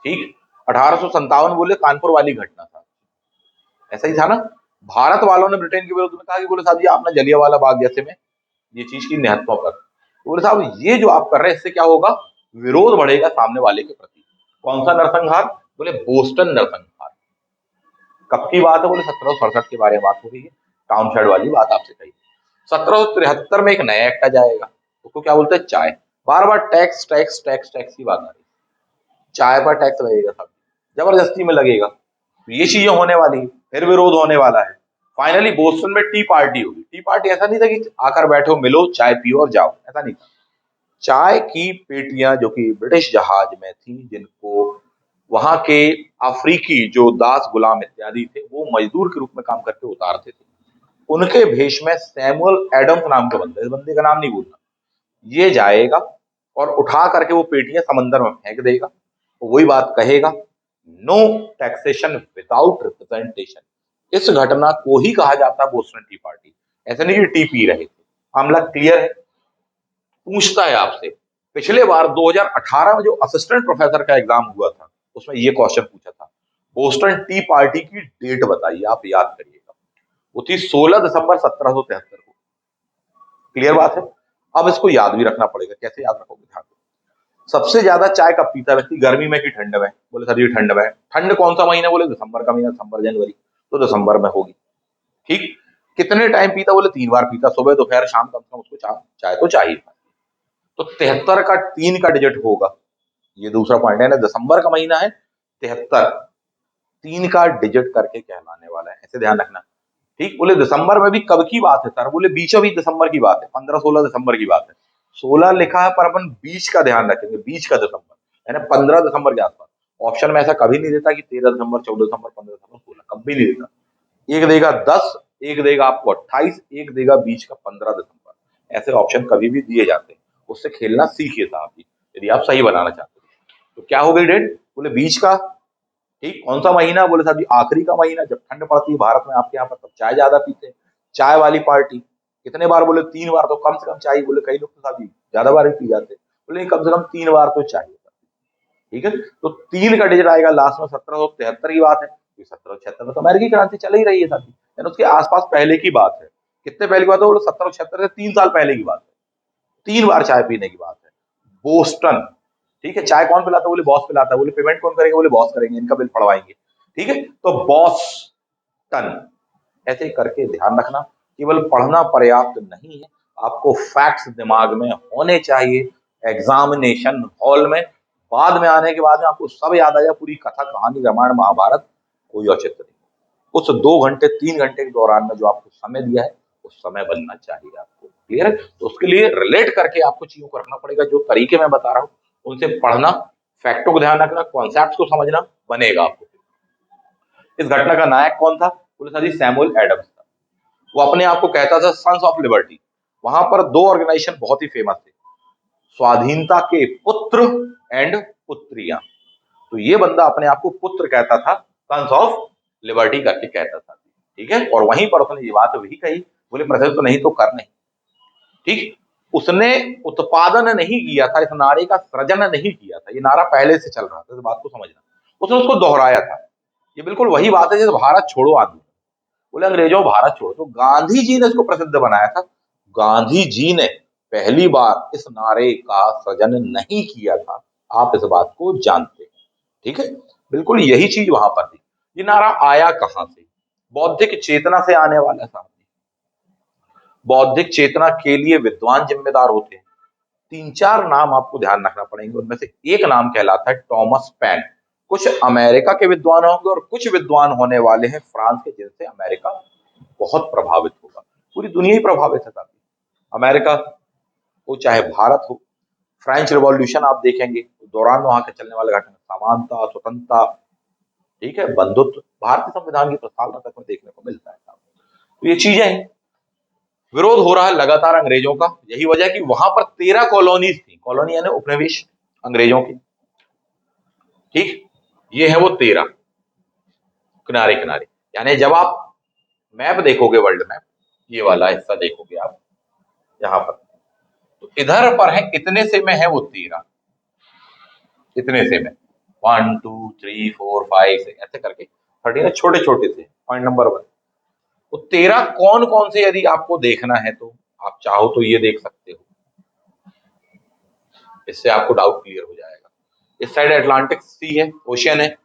ठीक। 1857 बोले कानपुर वाली घटना था, ऐसा ही था ना। भारत वालों ने ब्रिटेन के विरोध में कहा कि बोले साहब जी आपने जलियांवाला बाग जैसे में ये चीज की निहत्था कर, तो बोले साहब ये जो आप कर रहे हैं इससे क्या होगा? विरोध बढ़ेगा सामने वाले के प्रति। कौन सा नरसंहार? बोले बोस्टन नरसंहार। कब की बात है? बोले 1767 के बारे में बात हो रही है, टाउनशेंड वाली बात आपसे कही। 1773 में एक नया एक्ट आ जाएगा, उसको क्या बोलते हैं? चाय। बार बार टैक्स टैक्स टैक्स टैक्स की बात आ रही है। चाय पर टैक्स लगेगा सब, जबरदस्ती में लगेगा। तो ये चीजें होने वाली है, फिर विरोध होने वाला है। फाइनली बोस्टन में टी पार्टी होगी। टी पार्टी ऐसा नहीं था कि आकर बैठो, मिलो, चाय पियो और जाओ, ऐसा नहीं था। चाय की पेटियां जो कि ब्रिटिश जहाज में थी, जिनको वहां के अफ्रीकी जो दास गुलाम इत्यादि थे वो मजदूर के रूप में काम करके उतारते थे, उनके भेष में सैमुअल एडम्स नाम का बंदा, इस बंदे का नाम नहीं भूलना, ये जाएगा और उठा करके वो पेटियां समंदर में फेंक देगा। तो वही बात कहेगा, नो टैक्सेशन विदाउट रिप्रेजेंटेशन। इस घटना को ही कहा जाता है बोस्टन टी पार्टी। ऐसे नहीं कि टी पी रहे थे। मामला क्लियर है? पूछता है आपसे, पिछले बार 2018 में जो असिस्टेंट प्रोफेसर का एग्जाम हुआ था उसमें ये क्वेश्चन पूछा था, बोस्टन टी पार्टी की डेट बताइए, आप याद करिएगा। वो थी 16 दिसंबर 1773 को। क्लियर बात है? अब इसको याद भी रखना पड़ेगा। कैसे याद रखोगे? ध्यान दो। सबसे ज्यादा चाय कब पीता है व्यक्ति? गर्मी में कि ठंड में? बोले सर ये ठंड में। ठंड कौन सा महीना? बोले दिसंबर का महीना, दिसंबर जनवरी, तो दिसंबर में होगी, ठीक। कितने टाइम पीता? बोले 3 बार पीता, सुबह दोपहर शाम, कम से कम उसको चाय तो चाहिए। तो 73 का 3 का डिजिट होगा, ये दूसरा पॉइंट है ना। दिसंबर का महीना है, 73 3 का डिजिट करके कहलाने वाला है, ऐसे ध्यान रखना, ठीक। बोले दिसंबर में भी कब की बात है सर? बोले बीचों बीच दिसंबर की बात है, 15-16 दिसंबर की बात है। 16 लिखा है पर अपन बीच का ध्यान रखेंगे, बीच का दिसंबर यानी 15 दिसंबर के आसपास। ऑप्शन में ऐसा कभी नहीं देता कि 13 दिसंबर, 14 दिसंबर, 15 दिसंबर, 16, कभी नहीं देता। एक देगा 10, एक देगा आपको 28, एक देगा बीच का 15 दिसंबर। ऐसे ऑप्शन कभी भी दिए जाते हैं, उससे खेलना सीखिए साहब जी, यदि आप सही बनाना चाहते हैं। तो क्या हो गई डेट? बोले बीच का, ठीक। कौन सा महीना? बोले साहब जी आखिरी का महीना, जब ठंड पड़ती है भारत में आपके यहाँ पर, तब चाय ज्यादा पीते हैं। चाय वाली पार्टी कितने बार? बोले 3 बार, तो कम से कम चाहिए। बोले कई लोग तो साहब जी ज्यादा बार ही पी जाते हैं। बोले कम से कम 3 बार तो चाहिए, ठीक है। तो 3 का डिजिट आएगा लास्ट में। 1773 की बात है, 1776 में तो अमेरिकी क्रांति चल ही रही है साथी, यानी उसके आसपास पहले की बात है। कितने पहले की बात है? बोले 1776 से 3 साल पहले की बात है। 3 बार चाय पीने की बात है। बोस्टन, ठीक है। चाय कौन पिलाता है? बोले बॉस पिलाता है। बोले पेमेंट कौन करेगा? बोले बॉस करेंगे, इनका बिल पड़वाएंगे, ठीक है। तो बॉस्टन, ऐसे करके ध्यान रखना। केवल पढ़ना पर्याप्त नहीं है, आपको फैक्ट्स दिमाग में होने चाहिए एग्जामिनेशन हॉल में। बाद में आने के बाद में आपको सब याद आ जाए, पूरी कथा कहानी रामायण महाभारत कोई औचित्य नहीं। उस 2 घंटे 3 घंटे के दौरान में जो आपको समय दिया है उस समय बनना चाहिए आपको। क्लियर है? तो उसके लिए रिलेट करके आपको चीजों को रखना पड़ेगा। जो तरीके मैं बता रहा हूँ उनसे पढ़ना, फैक्टों को ध्यान रखना, कॉन्सेप्ट को समझना बनेगा आपको। इस घटना का नायक कौन था? बोले सर जी सैमुअल एडम्स था। वो अपने आप को कहता था सन्स ऑफ लिबर्टी। वहां पर 2 ऑर्गेनाइजेशन बहुत ही फेमस थे, स्वाधीनता के पुत्र एंड पुत्रियां। तो ये बंदा अपने आप को पुत्र कहता था, सन्स ऑफ लिबर्टी करके कहता था। ठीक है? और वहीं पर उसने ये बात भी कही, बोले प्रसिद्ध तो नहीं तो कर नहीं। ठीक, उसने उत्पादन नहीं किया था, इस नारे का सृजन नहीं किया था। ये नारा पहले से चल रहा था, इस बात को समझना। उसने उसको दोहराया था। ये बिल्कुल वही बात है जैसे भारत छोड़ो आंदोलन। बोले अंग्रेजों भारत छोड़ो, तो गांधी जी ने इसको प्रसिद्ध बनाया था। गांधी जी ने पहली बार इस नारे का सृजन नहीं किया था। आप इस बात को जानते हैं। ठीक है? बिल्कुल यही चीज वहां पर थी। ये नारा आया कहां से? बौद्धिक चेतना से आने वाला था। बौद्धिक चेतना के लिए विद्वान जिम्मेदार होते हैं। 3-4 नाम आपको ध्यान रखना पड़ेंगे, उनमें से एक नाम कहलाता है टॉमस पेन। कुछ अमेरिका के विद्वान होंगे और कुछ विद्वान होने वाले हैं फ्रांस के, जिनसे अमेरिका बहुत प्रभावित होगा। पूरी दुनिया ही प्रभावित है काफी। अमेरिका हो चाहे भारत हो, फ्रेंच रिवॉल्यूशन आप देखेंगे तो दौरान वहां के चलने वाले घटना, समानता, स्वतंत्रता, ठीक है, बंधुत्व, भारतीय संविधान की प्रस्तावना तक में देखने को मिलता है। तो ये चीजें हैं। विरोध हो रहा है लगातार अंग्रेजों का। यही वजह है कि वहां पर 13 कॉलोनीज थी। कॉलोनी यानी उपनिवेश अंग्रेजों की। ठीक, ये है वो 13 किनारे किनारे। यानी जब आप मैप देखोगे, वर्ल्ड मैप, ये वाला हिस्सा देखोगे आप यहाँ पर, तो इधर पर है इतने से में है वो 13, इतने से में 1 2 3 4 5 से ऐसे करके 13 छोटे छोटे से। पॉइंट नंबर 1, तो 13 कौन कौन से यदि आपको देखना है तो आप चाहो तो ये देख सकते हो। इससे आपको डाउट क्लियर हो जाएगा। इस साइड अटलांटिक सी है, ओशियन है,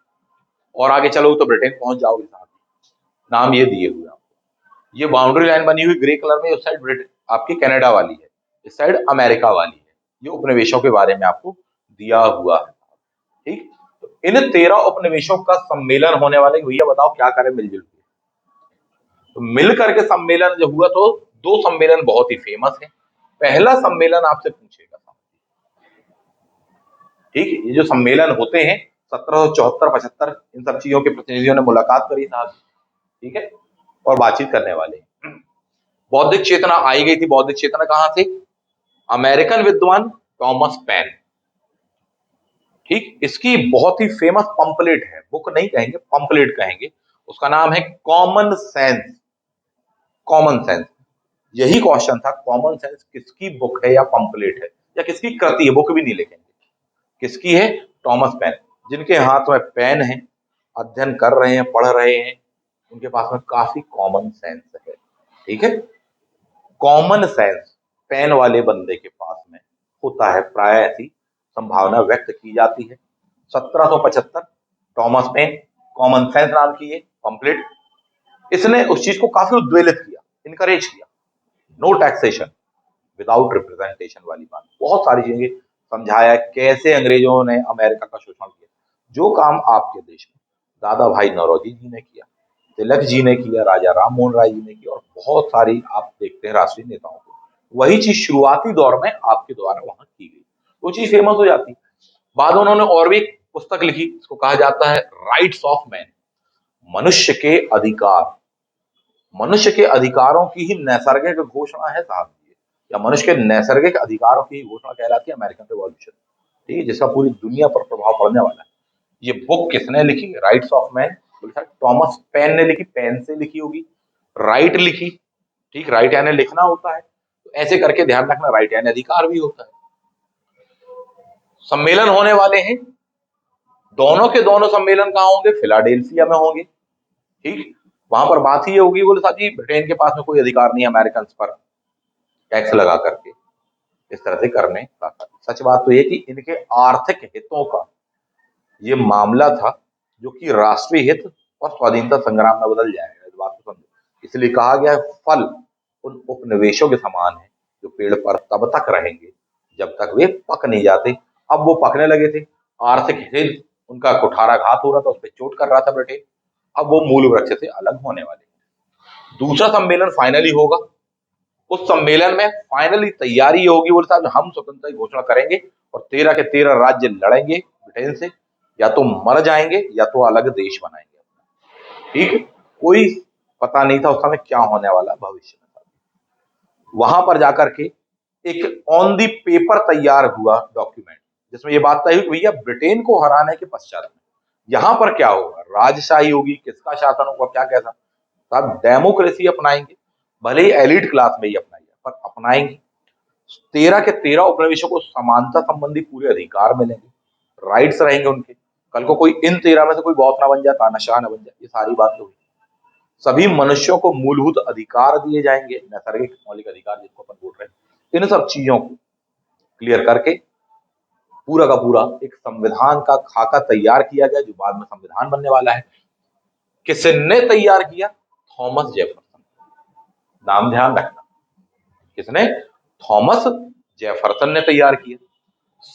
और आगे चलो तो ब्रिटेन पहुंच जाओगे साथ। नाम ये दिए हुए आपको। ये बाउंड्री लाइन बनी हुई ग्रे कलर में, उस साइड ब्रिटेन आपकी कनाडा वाली है, इस साइड अमेरिका वाली है। ये उपनिवेशों के बारे में आपको दिया हुआ है। ठीक, तो इन 13 उपनिवेशों का सम्मेलन होने वाले, भैया बताओ क्या करें मिलजुल के। तो मिल करके सम्मेलन जब हुआ तो 2 सम्मेलन बहुत ही फेमस है। पहला सम्मेलन आपसे पूछेगा, ठीक, ये जो सम्मेलन होते हैं 1774-75, इन सब चीजों के प्रतिनिधियों ने मुलाकात करी साहब, ठीक है, और बातचीत करने वाले। बौद्धिक चेतना आई गई थी। बौद्धिक चेतना कहां से? अमेरिकन विद्वान टॉमस पेन। ठीक, इसकी बहुत ही फेमस पंपलेट है, बुक नहीं कहेंगे, पंपलेट कहेंगे। उसका नाम है कॉमन सेंस। कॉमन सेंस, यही क्वेश्चन था, कॉमन सेंस किसकी बुक है या पंपलेट है या किसकी कृति है? बुक भी नहीं लिखेंगे, किसकी है? Thomas Paine. जिनके हाथ में पेन है, अध्ययन कर रहे हैं, पढ़ रहे हैं, उनके पास में काफी कॉमन सेंस है। ठीक है, कॉमन सेंस पेन वाले बंदे के पास में होता है, प्राय ऐसी संभावना व्यक्त की जाती है। 1775, टॉमस पेन, कॉमन सेंस नाम की ये पंपलेट। इसने उस चीज को काफी उद्वेलित किया, इनकरेज किया। नो टैक्सेशन विदाउट रिप्रेजेंटेशन वाली बात, बहुत सारी चीजें समझाया कैसे अंग्रेजों ने अमेरिका का शोषण किया। जो काम आपके देश में दादा भाई नौरोजी जी ने किया, तिलक जी ने किया, राजा राम मोहन राय जी ने किया, और बहुत सारी आप देखते हैं राष्ट्रीय नेताओं को, वही चीज शुरुआती दौर में आपके द्वारा वहां की गई, वो चीज फेमस हो जाती। बाद में उन्होंने और भी एक पुस्तक लिखी, इसको कहा जाता है राइट्स ऑफ मैन, मनुष्य के अधिकार। मनुष्य के अधिकारों की ही नैसर्गिक घोषणा है साहब ये, या मनुष्य के नैसर्गिक अधिकारों की घोषणा कहलाती है अमेरिकन रिवॉल्यूशन। ठीक है, जिसका पूरी दुनिया पर प्रभाव पड़ने वाला है। ये बुक किसने लिखी? Rights of man, Thomas Paine ने लिखी, पेन से लिखी होगी। राइट लिखी, ठीक, राइट यानी लिखना होता है, तो ऐसे करके ध्यान रखना, राइट यानी अधिकार भी होता है। सम्मेलन होने वाले हैं, दोनों के दोनों सम्मेलन कहां होंगे? फिलाडेल्फिया में होंगे। ठीक, वहां पर बात ही होगी, बोले साहब जी ब्रिटेन के पास में कोई अधिकार नहीं है अमेरिकन पर टैक्स लगा करके इस तरह से करने का। सच बात तो ये कि इनके आर्थिक हितों का ये मामला था, जो कि राष्ट्रीय हित और स्वाधीनता संग्राम में बदल जाएगा। इस बात को समझो, इसलिए कहा गया है फल उन उपनिवेशों के समान है जो पेड़ पर तब तक रहेंगे जब तक वे पक नहीं जाते। अब वो पकने लगे थे, आर्थिक हित उनका कुठाराघात हो रहा था, उस पर चोट कर रहा था ब्रिटेन। अब वो मूल वृक्ष से अलग होने वाले हैं। दूसरा सम्मेलन फाइनली होगा। उस सम्मेलन में फाइनली तैयारी ये होगी, बोले साहब हम स्वतंत्रता की घोषणा करेंगे और 13 के 13 राज्य लड़ेंगे ब्रिटेन से, या तो मर जाएंगे या तो अलग देश बनाएंगे। ठीक है? कोई पता नहीं था उस समय क्या होने वाला भविष्य में। वहां पर जाकर के एक ऑन दी पेपर तैयार हुआ डॉक्यूमेंट, जिसमें ये बात तय हुई कि भैया ब्रिटेन को हराने के पश्चात यहां पर क्या होगा, राजशाही होगी, किसका शासन होगा, क्या कैसा। साहब डेमोक्रेसी अपनाएंगे, भले ही एलिट क्लास में ही अपनाइए, पर अपनाएंगे। 13 के 13 उपनिवेशों को समानता संबंधी पूरे अधिकार मिलेंगे, राइट्स रहेंगे उनके। कल को कोई इन 13 में से कोई बॉस ना बन जाए, तानाशाह ना बन जाए, ये सारी बात तो हुई। सभी मनुष्यों को मूलभूत अधिकार दिए जाएंगे, नैसर्गिक मौलिक अधिकार जिसको अपन बोल रहे हैं। इन सब चीजों को क्लियर करके पूरा का पूरा एक संविधान का खाका तैयार किया गया, जो बाद में संविधान बनने वाला है। किसने तैयार किया? Thomas Jefferson. नाम ध्यान रखना, किसने? थॉमस जेफरसन ने तैयार किया।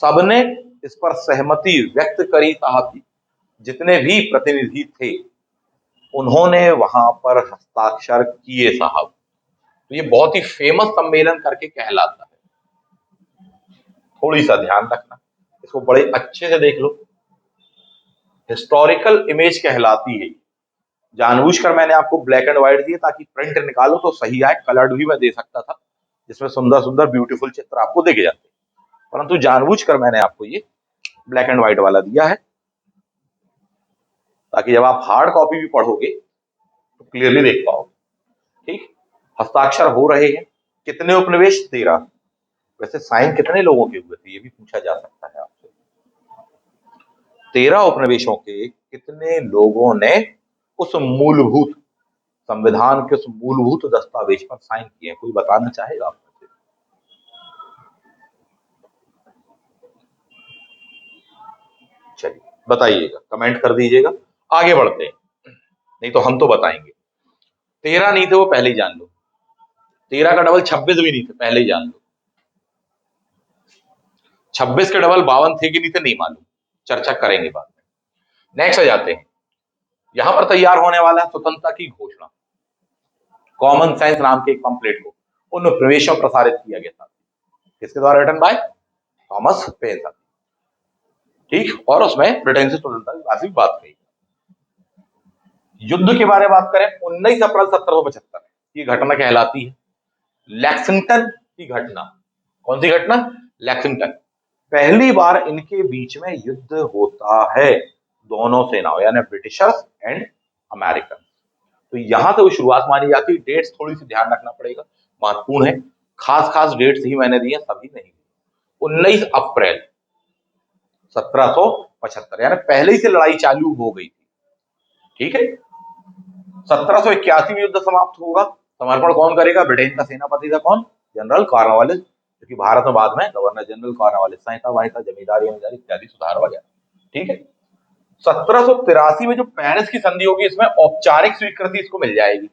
सबने इस पर सहमति व्यक्त करी साहब जी, जितने भी प्रतिनिधि थे उन्होंने वहां पर हस्ताक्षर किए साहब। तो ये बहुत ही फेमस सम्मेलन करके कहलाता है। थोड़ी सा ध्यान रखना, इसको बड़े अच्छे से देख लो। हिस्टोरिकल इमेज कहलाती है। जानबूझकर मैंने आपको ब्लैक एंड व्हाइट दिए ताकि प्रिंट निकालो तो सही आए। कलर्ड भी मैं दे सकता था, जिसमें सुंदर सुंदर ब्यूटीफुल चित्र आपको देखे जाते, परंतु जानबूझकर मैंने आपको ये ब्लैक एंड व्हाइट वाला दिया है, ताकि जब आप हार्ड कॉपी भी पढ़ोगे तो क्लियरली देख पाओगे। ठीक, हस्ताक्षर हो रहे हैं। कितने उपनिवेश? 13। वैसे साइन कितने लोगों के हुए थे ये भी पूछा जा सकता है आपसे। 13 उपनिवेशों के कितने लोगों ने उस मूलभूत संविधान के उस मूलभूत दस्तावेज पर साइन किए हैं? कोई बताना चाहेगा आप? चलिए बताइएगा, कमेंट कर दीजिएगा। आगे बढ़ते हैं, नहीं तो हम तो बताएंगे। 13 नहीं थे वो पहले ही जान लो। 13 का डबल 26 भी नहीं थे, पहले ही जान लो। 26 के डबल 52 थे कि नहीं थे नहीं मालूम, चर्चा करेंगे बाद में। नेक्स्ट आ जाते हैं। यहां पर तैयार होने वाला है स्वतंत्रता की घोषणा। कॉमन सेंस नाम के एक पंपलेट को उन प्रवेशों प्रसारित किया गया था। किसके द्वारा? Written by Thomas Paine. ठीक, और उसमें ब्रिटेन से स्वतंत्रता की काफी बात कही। युद्ध के बारे में बात करें, 19 अप्रैल 1775 की घटना कहलाती है लैक्सिंगटन की घटना। कौन सी घटना? लैक्सिंगटन। पहली बार इनके बीच में युद्ध होता है, दोनों सेनाओं यानी ब्रिटिशर्स एंड अमेरिकन। तो यहां से वो शुरुआत मानी जाती है। डेट्स थोड़ी सी ध्यान रखना पड़ेगा, महत्वपूर्ण है। खास खास डेट्स ही मैंने दिए, सभी नहीं। 19 अप्रैल 1775 यानी पहले ही से लड़ाई चालू हो गई थी। ठीक है, 1781 में युद्ध समाप्त होगा। समर्पण कौन करेगा? ब्रिटेन का सेनापति था कौन? जनरल कॉर्नवालिस, जो कि भारत में बाद में गवर्नर जनरल कॉर्नवालिस। संहिता वाहिता, जमींदारी इत्यादि सुधार वगैरह। ठीक है, 1783 में जो पेरिस की संधि होगी, इसमें औपचारिक स्वीकृति इसको मिल जाएगी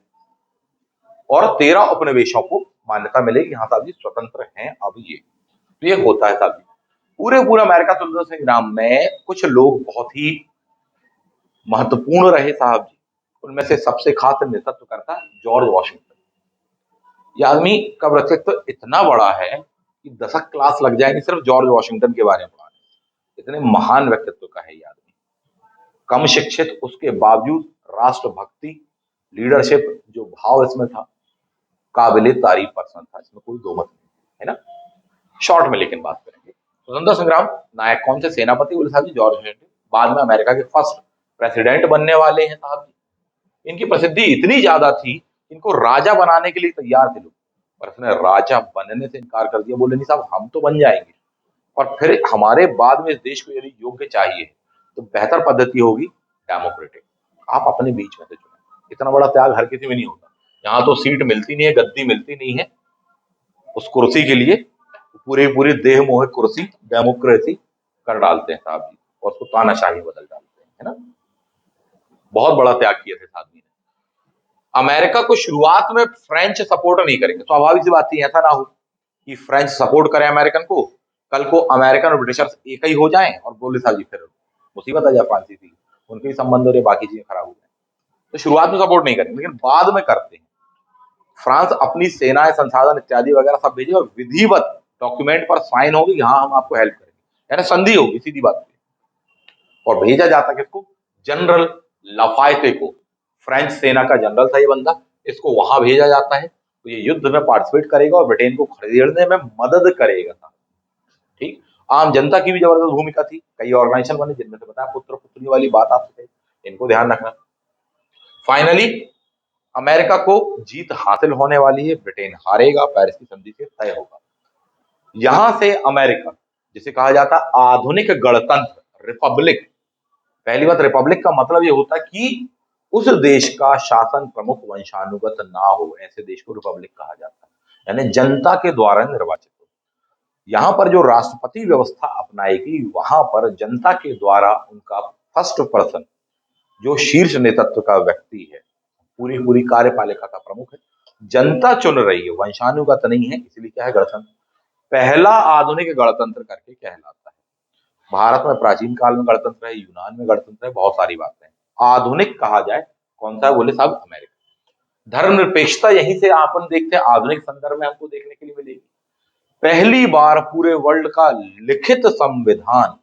और 13 उपनिवेशों को मान्यता मिलेगी। हाँ साहब जी, स्वतंत्र हैं अब ये। तो ये होता है साहब जी। पूरे अमेरिका स्वतंत्रता संग्राम में कुछ लोग बहुत ही महत्वपूर्ण रहे साहब जी। उनमें से सबसे खास नेतृत्व करता जॉर्ज वॉशिंगटन। ये आदमी का व्यक्तित्व इतना बड़ा है कि दशक क्लास लग जाएगी सिर्फ जॉर्ज वॉशिंगटन के बारे में पढ़ाने। इतने महान व्यक्तित्व का है ये आदमी। कम शिक्षित, उसके बावजूद राष्ट्रभक्ति, लीडरशिप जो भाव इसमें था, काबिले तारीफ पर्सन था, इसमें कोई दो मत नहीं है ना। शॉर्ट में लेकिन बात करेंगे, स्वतंत्रता संग्राम नायक कौन से? सेनापति बोले साहब जी जॉर्ज वॉशिंगटन। बाद में अमेरिका के फर्स्ट प्रेसिडेंट बनने वाले हैं साहब जी। इनकी प्रसिद्धि इतनी ज्यादा थी, इनको राजा बनाने के लिए तैयार थे लोग, पर इसने राजा बनने से इनकार कर दिया। बोले नहीं साहब हम तो बन जाएंगे, और फिर हमारे बाद में इस देश को यदि योग्य चाहिए तो बेहतर पद्धति होगी डेमोक्रेटिक, आप अपने बीच में से चुने। इतना बड़ा त्याग हर किसी में नहीं होता। यहाँ तो सीट मिलती नहीं है, गद्दी मिलती नहीं है, उस कुर्सी के लिए पूरी पूरी देह मोह कुर्सी डेमोक्रेसी कर डालते हैं साहब जी, और उसको तानाशाही बदल डालते हैं, है ना। बहुत बड़ा त्याग किया था साहब जी ने। अमेरिका को शुरुआत में फ्रेंच सपोर्ट नहीं करेंगे, स्वाभाविक सी बात थी, ऐसा ना हो। कि फ्रेंच सपोर्ट करें अमेरिकन को, कल को अमेरिकन और ब्रिटिशर्स एक ही हो जाएं और बोले साहब जी फिर मुसीबत आ जाए फ्रांसीसी की, उनके भी संबंध हो रहे, बाकी चीजें खराब हो जाए। तो शुरुआत में सपोर्ट नहीं करेंगे, लेकिन बाद में करते हैं। फ्रांस अपनी सेनाएं, संसाधन इत्यादि वगैरह सब भेजे और विधिवत डॉक्यूमेंट पर साइन होगी कि हाँ हम आपको हेल्प करेंगे, यानी संधि होगी सीधी बात। और भेजा जाता किसको? जनरल लाफायते को। फ्रेंच सेना का जनरल था ये बंदा, इसको वहां भेजा जाता है, तो ये युद्ध में पार्टिसिपेट करेगा और ब्रिटेन को खदेड़ने में मदद करेगा। ठीक। आम जनता की भी जबरदस्त भूमिका थी, कई ऑर्गेनाइजेशन बने जिनमें से बताया पुत्र पुत्री वाली बात आपसे, इनको ध्यान रखना। फाइनली अमेरिका को जीत हासिल होने वाली है, ब्रिटेन हारेगा, पेरिस की संधि से तय होगा। यहां से अमेरिका, जिसे कहा जाता है आधुनिक गणतंत्र, रिपब्लिक। पहली बात, रिपब्लिक का मतलब ये होता है कि उस देश का शासन प्रमुख वंशानुगत ना हो, ऐसे देश को रिपब्लिक कहा जाता है, यानी जनता के द्वारा निर्वाचित हो। यहाँ पर जो राष्ट्रपति व्यवस्था अपनाएगी, वहां पर जनता के द्वारा उनका फर्स्ट पर्सन, जो शीर्ष नेतृत्व का व्यक्ति है, पूरी पूरी कार्यपालिका का प्रमुख है, जनता चुन रही है, वंशानुगत नहीं है, इसलिए क्या है? गणतंत्र। पहला आधुनिक गणतंत्र करके कहलाता है। भारत में प्राचीन काल में गणतंत्र है, यूनान में गणतंत्र है, बहुत सारी बातें हैं। आधुनिक कहा जाए कौन सा है? बोले साहब अमेरिका। धर्मनिरपेक्षता यहीं से अपन देखते हैं, आधुनिक संदर्भ में हमको देखने के लिए मिलेगी। पहली बार पूरे वर्ल्ड का लिखित संविधान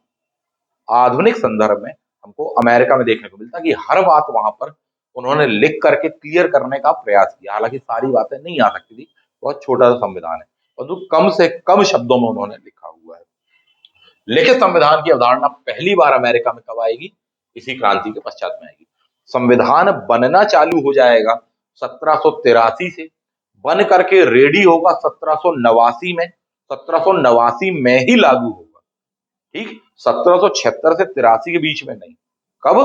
आधुनिक संदर्भ में हमको अमेरिका में देखने को मिलता है कि हर बात वहां पर उन्होंने लिख करके क्लियर करने का प्रयास किया। हालांकि सारी बातें नहीं आ सकती थी, बहुत छोटा सा संविधान है, परंतु कम से कम शब्दों में उन्होंने लिखा हुआ है। लिखित संविधान की अवधारणा पहली बार अमेरिका में कब आएगी? इसी क्रांति के पश्चात में आएगी। संविधान बनना चालू हो जाएगा 1783 से, बन करके रेडी होगा 1789 में, 1789 में ही लागू होगा। ठीक, 1776 से 83 के बीच में नहीं। कब?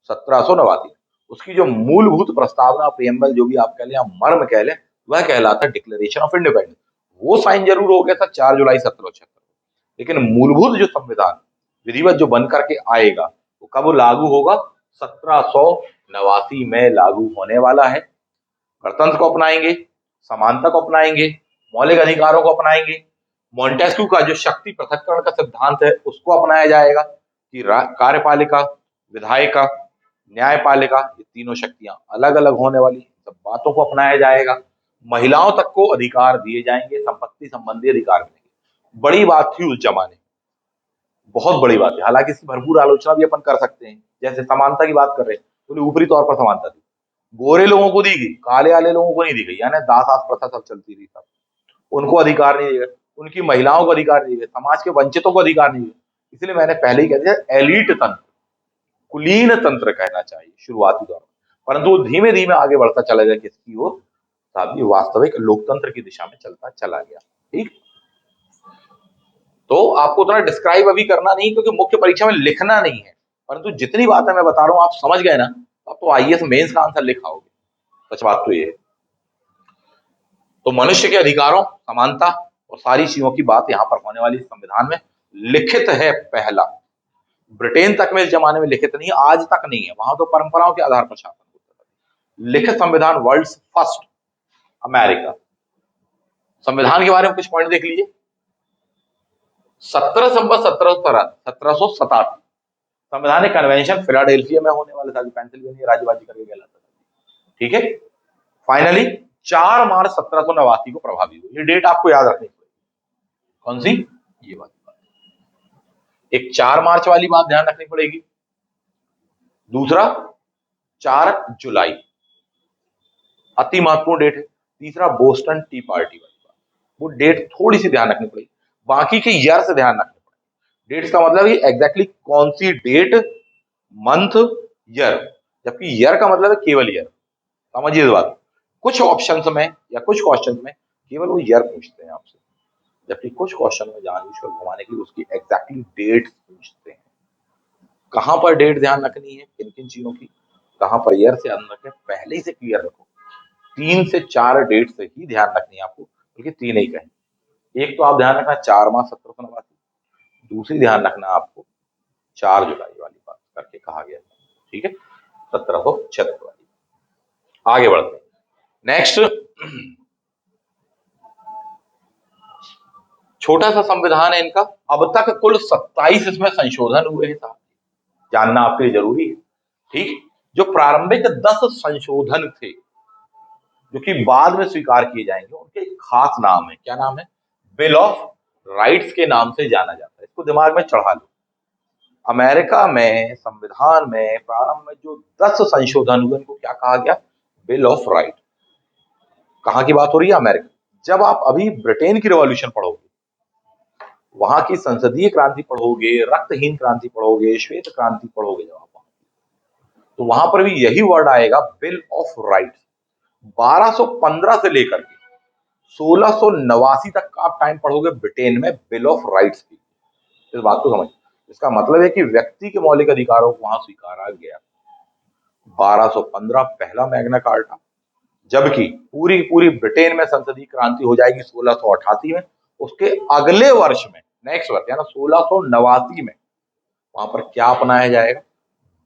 1789। उसकी जो मूलभूत प्रस्तावना, प्रियम्बल, जो भी आप कह लें, मर्म कह लें, वह कहलाता डिक्लेरेशन ऑफ इंडिपेंडेंस। वो साइन जरूर हो गया था 4 जुलाई 1776, लेकिन मूलभूत जो संविधान विधिवत जो बन करके आएगा, वो कब लागू होगा? 1789 में लागू होने वाला है। गणतंत्र को अपनाएंगे, समानता को अपनाएंगे, मौलिक अधिकारों को अपनाएंगे, मॉन्टेस्क्यू का जो शक्ति पृथक्करण का सिद्धांत है उसको अपनाया जाएगा कि कार्यपालिका, विधायिका, न्यायपालिका, ये तीनों शक्तियां अलग अलग होने वाली, सब बातों को अपनाया जाएगा। महिलाओं तक को अधिकार दिए जाएंगे, संपत्ति संबंधी अधिकार मिलेंगे। बड़ी बात थी उस जमाने, बहुत बड़ी बात है। हालांकि इसकी भरपूर आलोचना भी अपन कर सकते हैं, जैसे समानता की बात कर रहे हैं, तो ऊपरी तौर पर समानता थी, गोरे लोगों को दी गई, काले वाले लोगों को नहीं दी गई, यानी दास आस प्रथा सब चलती रही, सब उनको अधिकार नहीं दिए गए, उनकी महिलाओं को अधिकार नहीं दिए, समाज के वंचितों को अधिकार नहीं दिए। इसलिए मैंने पहले ही कह दिया, एलीट तंत्र, कुलीन तंत्र कहना चाहिए शुरुआती दौर में, परंतु धीमे धीमे आगे बढ़ता चला गया किसकी ओर? साहब, ये वास्तविक लोकतंत्र की दिशा में चलता चला गया। ठीक, तो आपको उतना डिस्क्राइब अभी करना नहीं, क्योंकि मुख्य परीक्षा में लिखना नहीं है, परंतु जितनी बातें मैं बता रहा हूं आप समझ गए ना, अब तो आईएएस मेंस का आंसर लिखाओगे। सच बात तो ये है। तो मनुष्य के अधिकारों, समानता और सारी चीजों की बात यहाँ पर होने वाली संविधान में लिखित है। पहला, ब्रिटेन तक में इस जमाने में लिखित नहीं, आज तक नहीं है, वहां तो परंपराओं के आधार पर शासन होता था। लिखित संविधान वर्ल्ड फर्स्ट अमेरिका। संविधान के बारे में कुछ पॉइंट देख लीजिए। 17 सितंबर 1787 संवैधानिक कन्वेंशन फिलाडेल्फिया में होने वाले था, पेंसिल्वेनिया राज्यवादी करके कहलाता था। ठीक है। फाइनली 4 मार्च 1789 को प्रभावी हुई। ये डेट आपको याद रखनी पड़ेगी। कौन सी? ये बात, एक 4 मार्च वाली बात ध्यान रखनी पड़ेगी, दूसरा 4 जुलाई, अति महत्वपूर्ण डेट है, तीसरा बोस्टन टी पार्टी वाली बात, वो डेट थोड़ी सी ध्यान रखनी पड़ेगी। बाकी के ईयर से ध्यान रखना पड़ेगा। डेट्स का मतलब है एग्जैक्टली कौन सी डेट, मंथ, ईयर, जबकि ईयर का मतलब है केवल ईयर। समझिए इस बात। कुछ ऑप्शंस में या कुछ क्वेश्चंस में केवल वो ईयर पूछते हैं आपसे, जबकि कुछ क्वेश्चन में जानबूझकर घुमाने के लिए उसकी एग्जैक्टली डेट पूछते हैं। कहां पर डेट ध्यान रखनी है, किन किन चीजों की, कहां पर ईयर से ध्यान रखें, पहले ही से क्लियर रखो। 3 से 4 डेट से ही ध्यान रखनी है आपको, क्योंकि 3 ही कहें। एक तो आप ध्यान रखना 4 मार्च 1789, दूसरी ध्यान रखना आपको 4 जुलाई वाली बात करके कहा गया था। ठीक है, 1776 वाली। आगे बढ़ते हैं। नेक्स्ट, छोटा सा संविधान है इनका। अब तक कुल 27 इसमें संशोधन हुए हैं साहब, जानना आपके लिए जरूरी है। ठीक, जो प्रारंभिक 10 संशोधन थे जो कि बाद में स्वीकार किए जाएंगे, उनके एक खास नाम है। क्या नाम है? बिल ऑफ राइट्स के नाम से जाना जाता है। इसको दिमाग में चढ़ा लो। अमेरिका में संविधान में प्रारंभ में जो 10 संशोधन हुए उनको क्या कहा गया? Bill of right. कहां की बात हो रही है? अमेरिका। जब आप अभी ब्रिटेन की रिवॉल्यूशन पढ़ोगे, वहां की संसदीय क्रांति पढ़ोगे, रक्तहीन क्रांति पढ़ोगे, श्वेत क्रांति पढ़ोगे, जब आप तो वहां पर भी यही वर्ड आएगा, बिल ऑफ राइट्स। 1215 से लेकर के 1689 तक का आप टाइम पढ़ोगे ब्रिटेन में बिल ऑफ राइट्स की। इस बात को समझ, इसका मतलब है कि व्यक्ति के मौलिक अधिकारों को वहां स्वीकारा गया। 1215 पहला मैग्ना कार्टा, जबकि पूरी पूरी ब्रिटेन में संसदीय क्रांति हो जाएगी 1688 में। उसके अगले वर्ष में, नेक्स्ट वर्ष यानी 1689 में, वहां पर क्या अपनाया जाएगा?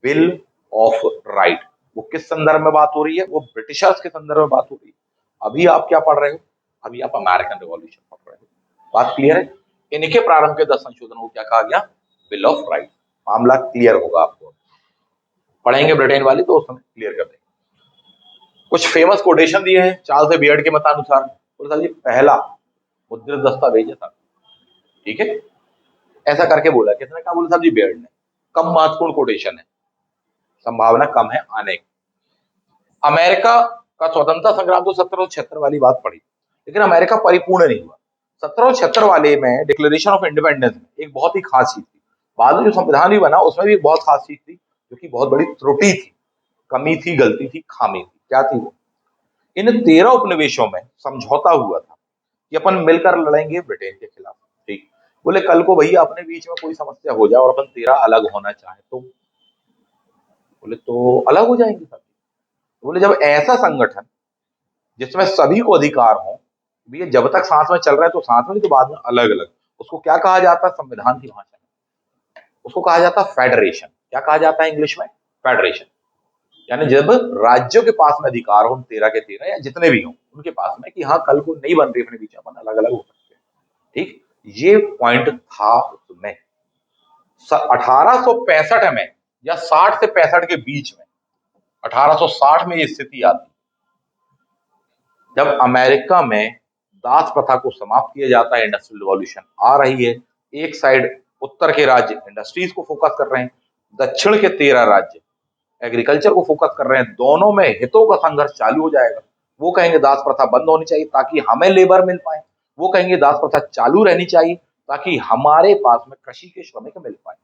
Bill of right. वो किस संदर्भ में बात हो रही है? वो ब्रिटिशर्स के संदर्भ में बात हो रही है। अभी आप क्या पढ़ रहे हो? अभी आप अमेरिकन रिवॉल्यूशन पढ़ रहे हो। बात क्लियर है? इनके प्रारंभ के 10 संशोधनों को क्या कहा गया? Bill of right. मामला क्लियर होगा आपको, पढ़ेंगे ब्रिटेन वाली तो उस समय क्लियर कर देंगे। कुछ फेमस कोटेशन दिए हैं चार्ल्स बियर्ड के मतानुसार। बोले साहब जी पहला मुद्रित दस्तावेज है साहब, ठीक है, ऐसा करके बोला। किसने कहा? बोले साहब जी बियर्ड ने। कम महत्वपूर्ण कोटेशन है, संभावना कम है आने की। अमेरिका का स्वतंत्रता संग्राम तो 1776 वाली बात पड़ी, लेकिन अमेरिका परिपूर्ण नहीं हुआ। 1776 वाले में डिक्लेरेशन ऑफ इंडिपेंडेंस में एक बहुत ही खास चीज थी। बाद में जो संविधान भी बना उसमें भी एक बहुत खास चीज थी, जो कि बहुत बड़ी त्रुटि थी, कमी थी, गलती थी, खामी थी। क्या थी वो? इन 13 उपनिवेशों में समझौता हुआ था कि अपन मिलकर लड़ेंगे ब्रिटेन के खिलाफ। ठीक, बोले कल को भैया अपने बीच में कोई समस्या हो जाए और अपन 13 अलग होना चाहे तो? बोले तो अलग हो जाएंगे सब। बोले जब ऐसा संगठन जिसमें सभी को अधिकार हो, भैया जब तक साथ में चल रहे हैं तो साथ में, नहीं तो बाद में अलग अलग। उसको क्या कहा जाता है संविधान की भाषा में? उसको कहा जाता है फेडरेशन। क्या कहा जाता है इंग्लिश में? फेडरेशन। यानी जब राज्यों के पास में अधिकार हो, 13 के 13 या जितने भी हों उनके पास में, कि हाँ कल को नहीं बन रही अपने बीच में, अपन अलग अलग हो सकते हैं। ठीक, ये पॉइंट था उसमें। 1865 में या 60 से 65 के बीच में, 1860 में ये स्थिति आती जब अमेरिका में दास प्रथा को समाप्त किया जाता है। इंडस्ट्रियल रिवॉल्यूशन आ रही है। एक साइड उत्तर के राज्य इंडस्ट्रीज को फोकस कर रहे हैं, दक्षिण के 13 राज्य एग्रीकल्चर को फोकस कर रहे हैं। दोनों में हितों का संघर्ष चालू हो जाएगा। वो कहेंगे दास प्रथा बंद होनी चाहिए ताकि हमें लेबर मिल पाए, वो कहेंगे दास प्रथा चालू रहनी चाहिए ताकि हमारे पास में कृषि के श्रमिक मिल पाए।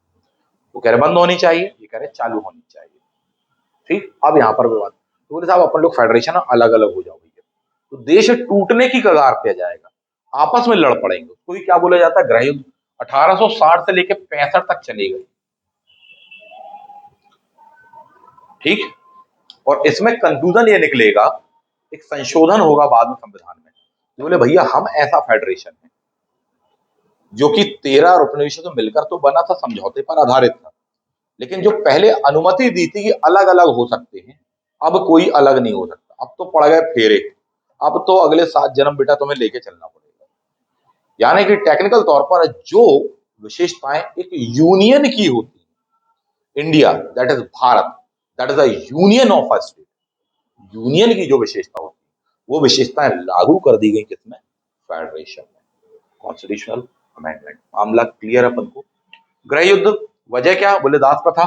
वो कह रहे बंद होनी चाहिए, ये कह रहे चालू होनी चाहिए। ठीक, अब यहाँ पर विवाद। तो बोले साहब अपन लोग फेडरेशन अलग अलग हो जाओ, तो देश टूटने की कगार पे जाएगा, आपस में लड़ पड़ेंगे। उसको ही क्या बोला जाता है? गृह युद्ध। 1860 से लेकर 65 तक चली गई। ठीक, और इसमें कंक्लूजन ये निकलेगा, एक संशोधन होगा बाद में संविधान में, तो बोले भैया हम ऐसा फेडरेशन है जो कि 13 उपनिवेशों से मिलकर तो बना था, समझौते पर आधारित था, लेकिन जो पहले अनुमति दी थी कि अलग अलग हो सकते हैं, अब कोई अलग नहीं हो सकता। अब तो पड़ गए फेरे, अब तो अगले 7 जन्म बेटा तुम्हें लेके चलना पड़ेगा। यानी कि टेक्निकल तौर पर जो विशेषताएं एक यूनियन की होती है, India that is Bharat, that is a union of a state, union की जो विशेषता होती है वो विशेषताएं लागू कर दी गई किसमें? फेडरेशन में, कॉन्स्टिट्यूशनल अमेंडमेंट। मामला क्लियर अपन को? गृह युद्ध वजह क्या? बोले दास प्रथा।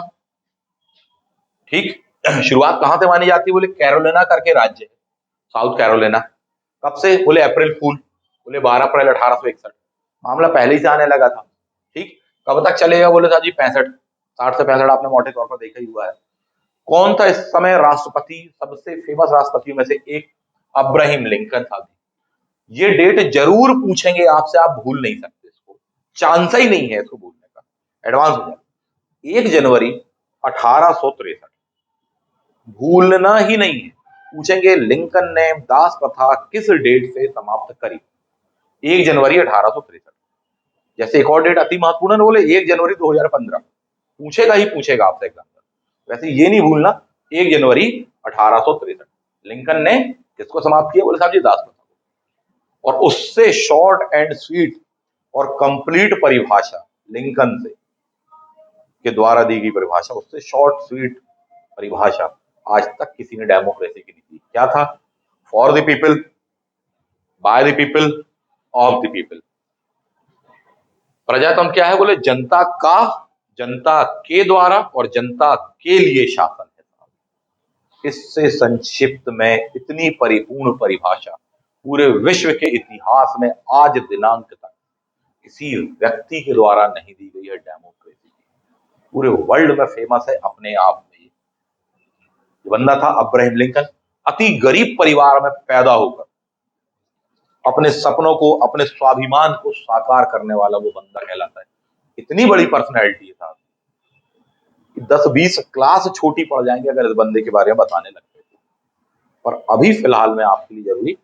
ठीक, शुरुआत कहां से मानी जाती है? बोले कैरोलिना करके राज्य है, साउथ कैरोलिना। कब से? बोले अप्रैल फूल। बोले 12 अप्रैल 1861। मामला पहले ही से आने लगा था। ठीक, कब तक चलेगा? बोले साहब जी 65, 60 से 65 आपने मोटे तौर पर देखा ही हुआ है। कौन था इस समय राष्ट्रपति? सबसे फेमस राष्ट्रपतियों में से एक अब्राहम लिंकन था। ये डेट जरूर पूछेंगे आपसे, आप भूल नहीं सकते इसको, चांस ही नहीं है इसको भूलने का, एडवांस हो जाए। 1 जनवरी 1863, भूलना ही नहीं है। पूछेंगे लिंकन ने दास प्रथा किस डेट से समाप्त करी? 1 जनवरी 1863। जैसे एक और डेट अति महत्वपूर्ण है, बोले 1 जनवरी 2015, पूछेगा ही पूछेगा आपसे एग्जाम में। वैसे ये नहीं भूलना, 1 जनवरी 1863 लिंकन ने किसको समाप्त किया? बोले साहब जी दास प्रथा को। और उससे शॉर्ट एंड स्वीट और कंप्लीट परिभाषा लिंकन से के द्वारा दी गई परिभाषा, उससे शॉर्ट स्वीट परिभाषा आज तक किसी ने डेमोक्रेसी की नहीं दी। क्या था? For the people, by the people, of the people. प्रजातंत्र क्या है? बोले जनता का, जनता के द्वारा और जनता के लिए शासन है। इससे संक्षिप्त में इतनी परिपूर्ण परिभाषा पूरे विश्व के इतिहास में आज दिनांक तक किसी व्यक्ति के द्वारा नहीं दी गई है डेमोक्रेसी की। पूरे वर्ल्ड में फेमस है अपने आप में। ये बंदा था अब्राहम लिंकन, अति गरीब परिवार में पैदा होकर अपने सपनों को, अपने स्वाभिमान को साकार करने वाला वो बंदा कहलाता है। इतनी बड़ी पर्सनैलिटी है साहब कि 10-20 क्लास छोटी पड़ जाएंगे अगर इस बंदे के बारे में बताने लगते तो। पर अभी फिलहाल में आपके लिए जरूरी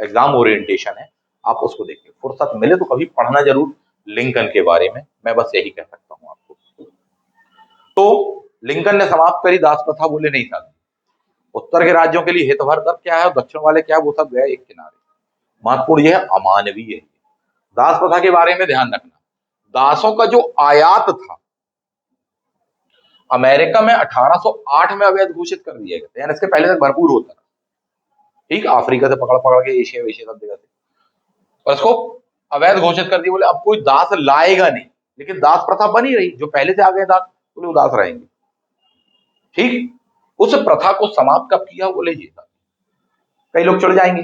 एग्जाम ओरिएंटेशन है, आप उसको देखिए, फुर्सत मिले तो कभी पढ़ना जरूर लिंकन के बारे में, मैं बस यही कह सकता हूं आपको। तो लिंकन ने समाप्त करी दास प्रथा, बोले नहीं साहब। उत्तर के राज्यों के लिए हितभर दर क्या है और दक्षिण वाले क्या है, वो सब गया एक किनारे। महत्वपूर्ण यह है अमानवीय है। दास प्रथा के बारे में ध्यान रखना, दासों का जो आयात था अमेरिका में 1808 में अवैध घोषित कर दिया गया, यानी इसके पहले तक भरपूर होता था। ठीक, अफ्रीका से पकड़ पकड़ के एशिया वेशिया सब जगह से, और इसको अवैध घोषित कर दिया। बोले अब कोई दास लाएगा नहीं, लेकिन दास प्रथा बनी रही। जो पहले से आ गए दास, बोले वो दास रहेंगे। ठीक, उस प्रथा को समाप्त कब किया? बोले ये था, कई लोग चढ़ जाएंगे।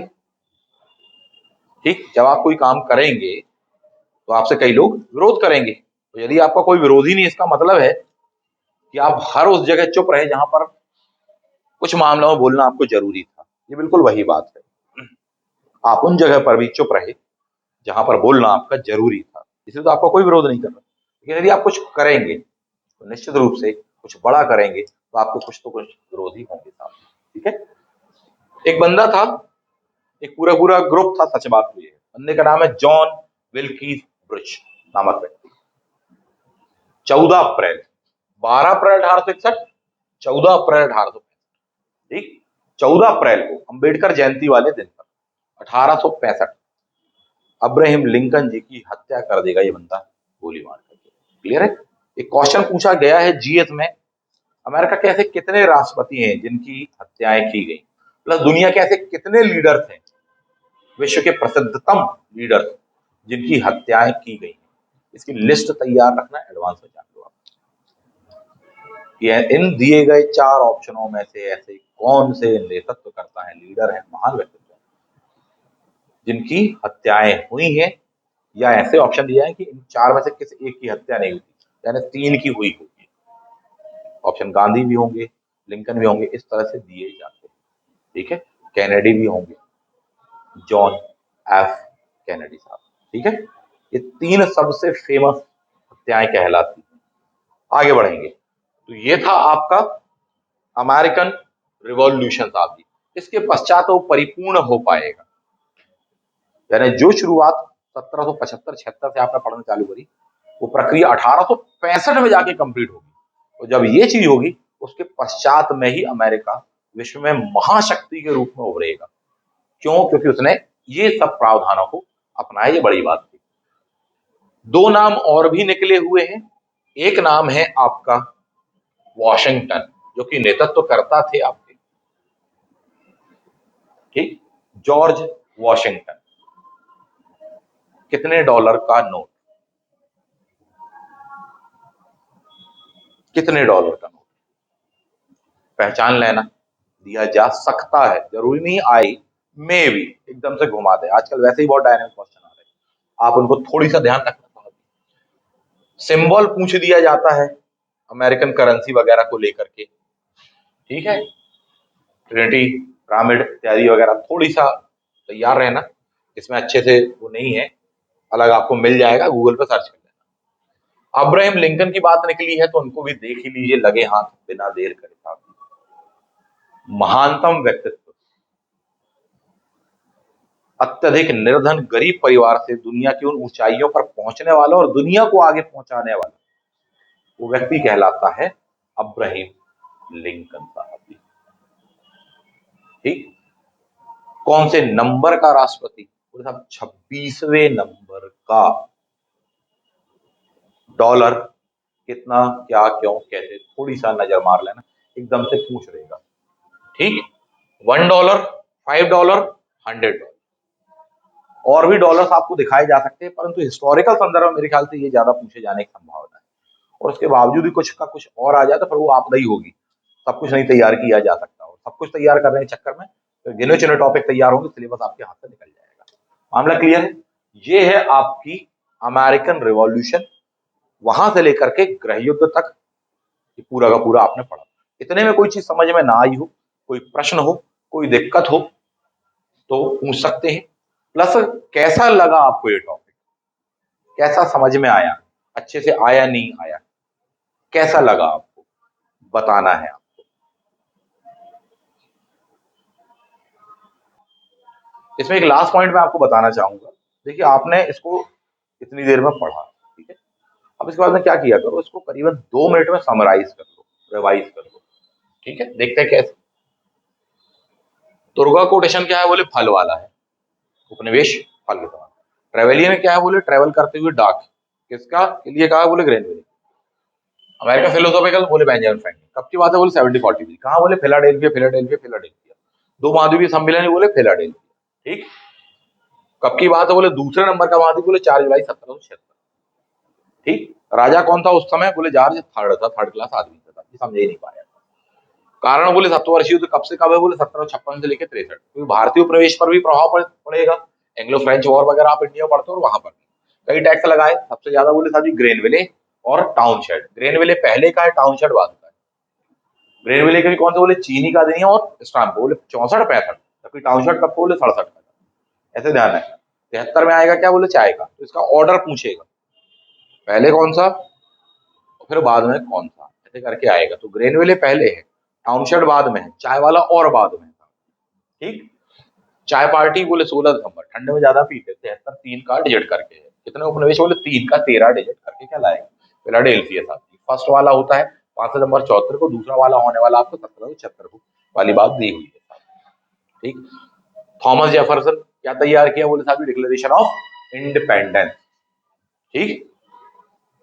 ठीक, जब आप कोई काम करेंगे तो आपसे कई लोग विरोध करेंगे। तो यदि आपका कोई विरोधी नहीं, इसका मतलब है कि आप हर उस जगह चुप रहे जहां पर कुछ मामलों में बोलना आपको जरूरी था। ये बिल्कुल वही बात है, आप उन जगह पर भी चुप रहे जहां पर बोलना आपका जरूरी था, इसलिए तो आपका कोई विरोध नहीं कर रहा। लेकिन यदि आप कुछ करेंगे तो निश्चित रूप से कुछ बड़ा करेंगे तो आपको कुछ तो कुछ विरोधी होंगे साहब। ठीक है, एक बंदा था, एक पूरा पूरा ग्रुप था, सच बात हुई है। बंदे का नाम है जॉन विल्कीस ब्रुच नामक व्यक्ति। 14 अप्रैल, 12 अप्रैल 1861, 14 अप्रैल 1865। ठीक, 14 अप्रैल को अंबेडकर जयंती वाले दिन पर 1865 अब्राहम लिंकन जी की हत्या कर देगा ये बंदा गोली मार करके। क्लियर है? एक क्वेश्चन पूछा गया है जीएस में, अमेरिका के ऐसे कितने राष्ट्रपति हैं जिनकी हत्याएं की गई, प्लस दुनिया के ऐसे कितने लीडर्स हैं, विश्व के प्रसिद्धतम लीडर्स जिनकी हत्याएं की गई। इसकी लिस्ट तैयार रखना, एडवांस में जान लो आप। इन दिए गए 4 ऑप्शनों में से ऐसे कौन से नेतृत्व करता है, लीडर है, महान व्यक्तित्व जिनकी हत्याएं हुई हैं, या ऐसे ऑप्शन दिया है कि इन 4 में से किसी एक की हत्या नहीं हुई, यानी 3 की हुई होगी। ऑप्शन गांधी भी होंगे, लिंकन भी होंगे, इस तरह से दिए जाते हैं। ठीक है, कैनेडी भी होंगे, जॉन एफ कैनेडी साहब। ठीक है, ये 3 सबसे फेमस हत्याएं कहलाती हैं। आगे बढ़ेंगे तो ये था आपका अमेरिकन रिवॉल्यूशन साहब जी। इसके पश्चात वो परिपूर्ण हो पाएगा, यानी जो शुरुआत 1775-76 से आपने पढ़ना चालू करी, वो प्रक्रिया 1865 में जाके कंप्लीट होगी। तो जब ये चीज होगी, उसके पश्चात में ही अमेरिका विश्व में महाशक्ति के रूप में उभरेगा। क्यों? क्योंकि उसने ये सब प्रावधानों को अपनाया। ये बड़ी बात थी। 2 नाम और भी निकले हुए हैं। एक नाम है आपका वॉशिंगटन, जो कि नेतृत्व करता थे आपके, ठीक, जॉर्ज वॉशिंगटन। कितने डॉलर का नोट? कितने डॉलर का नोट? पहचान लेना, दिया जा सकता है, जरूरी नहीं आई, मे भी एकदम से घुमा दे। आजकल वैसे ही बहुत डायनामिक क्वेश्चन आ रहे हैं, आप उनको थोड़ी सा ध्यान रखना। सिंबल पूछ दिया जाता है अमेरिकन करेंसी वगैरह को लेकर के। ठीक है, ट्रिनिटी, पिरामिड इत्यादि वगैरह, थोड़ी सा तैयार रहना, इसमें अच्छे से वो नहीं है, अलग आपको मिल जाएगा, गूगल पे सर्च कर लेना। अब्राहम लिंकन की बात निकली है तो उनको भी देख ही लीजिए, लगे हाथ बिना देर करे साहब। महानतम व्यक्तित्व, अत्यधिक निर्धन गरीब परिवार से दुनिया की उन ऊंचाइयों पर पहुंचने वाला और दुनिया को आगे पहुंचाने वाला वो व्यक्ति कहलाता है अब्राहम लिंकन साहब। ठीक, कौन से नंबर का राष्ट्रपति? 26वें नंबर का। डॉलर कितना, क्या, क्यों, कैसे, थोड़ी सा नजर मार लेना, एकदम से पूछ रहेगा। ठीक, $1, $5, $100 और भी डॉलर्स आपको दिखाए जा सकते हैं, परंतु हिस्टोरिकल संदर्भ में मेरे ख्याल से ये ज्यादा पूछे जाने की संभावना है। और उसके बावजूद भी कुछ का कुछ और आ जाए तो फिर वो आपदा ही होगी। सब कुछ नहीं तैयार किया जा सकता, और सब कुछ तैयार करने के चक्कर में तो गिने चुने टॉपिक तैयार होंगे, सिलेबस आपके हाथ से निकल जाएगा। मामला क्लियर है? ये है आपकी अमेरिकन रिवॉल्यूशन, वहां से लेकर के गृह युद्ध तक ये पूरा का पूरा आपने पढ़ा। इतने में कोई चीज समझ में ना आई हो, कोई प्रश्न हो, कोई दिक्कत हो तो पूछ सकते हैं। प्लस कैसा लगा आपको ये टॉपिक, कैसा समझ में आया, अच्छे से आया नहीं आया, कैसा लगा आपको, बताना है आपको। इसमें एक लास्ट पॉइंट मैं आपको बताना चाहूंगा। देखिए, आपने इसको इतनी देर में पढ़ा, ठीक है, अब इसके बाद में क्या किया करो, इसको करीबन 2 मिनट में समराइज कर लो, रिवाइज कर लो। ठीक है, देखते हैं कैसे। दुर्गा कोटेशन क्या है, बोले फल वाला है, उपनिवेश फल के समान। ट्रेवलियन में क्या है, बोले ट्रेवल करते हुए डाक, किसका के लिए कहा, बोले ग्रेनविल। अमेरिका फिलोसॉफिकल, बोले बेंजामिन फ्रैंकलिन। कब की बात है, बोले 1743। कहाँ, बोले फिलाडेल्फिया, फिलाडेल्फिया, फिलाडेल्फिया। दो महाद्वीपीय सम्मेलन, बोले फिलाडेल्फिया। ठीक, कब की बात है, बोले दूसरे नंबर का महाद्वीप, बोले 4 जुलाई 1776। ठीक, राजा कौन था उस समय, बोले जॉर्ज थर्ड था, थर्ड क्लास आदमी था, ये समझ ही नहीं पाया। कारण, बोले सप्तवर्षीय युद्ध कब से कब है, बोले 1756 से लेकर 63, क्योंकि भारतीय प्रवेश पर भी प्रभाव पड़ेगा। एंग्लो फ्रेंच वॉर वगैरह आप इंडिया में पढ़ते हो, और वहां पर कई टैक्स लगाए, सबसे ज्यादा बोले साहब जी ग्रेनविले और टाउनशेड। ग्रेनविले पहले का है, टाउनशेड बाद का है। ग्रेनविले के भी कौन से, बोले चीनी का अधिनियम और स्टाम्प, बोले 64-65, जबकि टाउनशेड कब, बोले 67 का। ऐसे ध्यान रखना। 73 में आएगा क्या, बोले चाय का, तो इसका ऑर्डर पूछेगा, पहले कौन सा फिर बाद में कौन सा, ऐसे करके आएगा। तो ग्रेनविले पहले है, टाउनशेड बाद में है, चाय वाला और बाद में था। ठीक, चाय पार्टी, बोले 16 दिसंबर, ठंड में ज्यादा पीते, 73 3 का डिजिट करके है। कितने उपनिवेश, बोले 3 का 13 डिजिट करके क्या लाएगा, फिलाडेल्फिया था। फर्स्ट वाला होता है 5 सितंबर 74 को, दूसरा वाला होने वाला आपको 1776 को, वाली बात दी हुई है। ठीक, थॉमस जेफरसन क्या तैयार किया, बोले साहब डिक्लेरेशन ऑफ इंडिपेंडेंस। ठीक,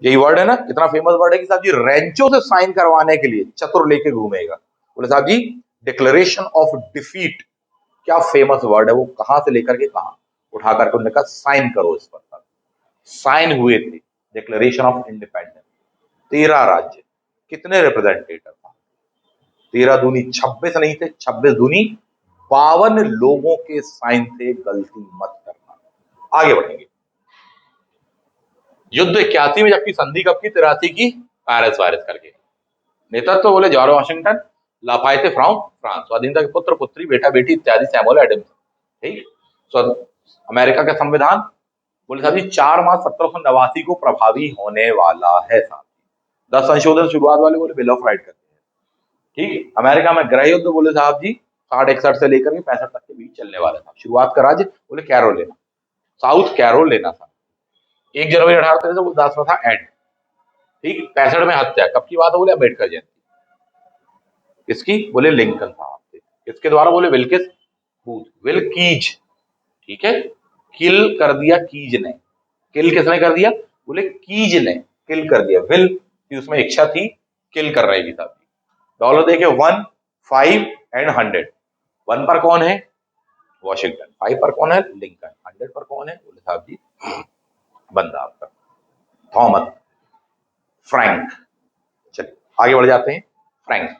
यही वर्ड है ना, कितना फेमस वर्ड है कि साहब जी रेंचो से साइन करवाने के लिए चतुर लेके घूमेगा। बोले साहब जी डिक्लेरेशन ऑफ डिफीट, क्या फेमस वर्ड है वो, कहां से लेकर के कहां उठा करके उन्होंने कहा साइन करो इस पर। साइन हुए थे डिक्लेरेशन ऑफ इंडिपेंडेंस। 13 राज्य, कितने रिप्रेजेंटेटिव था, 13 दूनी 26 नहीं थे, 26 दूनी 52 लोगों के साइन थे, गलती मत करना। आगे बढ़ेंगे। युद्ध 81 में, जबकि संधि कब की, 83 की, पेरिस वारिस करके। नेतृत्व तो बोले जॉर्ज वाशिंगटन, लाफायते फ्रांस, स्वाधीनता के पुत्र पुत्री, बेटा बेटी इत्यादि सैमुअल एडम्स। ठीक, अमेरिका का संविधान, बोले साहब जी 4 मार्च 1789 को प्रभावी होने वाला है साहब। 10 संशोधन शुरुआत वाले, बोले बिल ऑफ राइट करते हैं। ठीक, अमेरिका में गृह युद्ध, बोले साहब जी 60-61 से लेकर के 65 तक के बीच चलने वाला था। शुरुआत का राज्य, बोले कैरोलिना, साउथ कैरोलिना था। 1 जनवरी 1813 को दास था एंड। ठीक, 65 में हत्या, कब की बात है, बोले अम्बेडकर जयंती। किसकी, बोले लिंकन साहब थे। किसके द्वारा, बोले विल्किस बूथ, विल्कीज। ठीक है, किल कर दिया कीज ने, किल किसने कर दिया, बोले कीज ने किल कर दिया। विल की उसमें इच्छा थी, किल कर रही थी। डॉलर देखे 1, 5 एंड 100। 1 पर कौन है, वॉशिंगटन, 5 पर कौन है, लिंकन, 100 पर कौन है, बोले साहब जी बंदा आपका थॉमस फ्रैंक। चलिए आगे बढ़ जाते हैं। फ्रैंक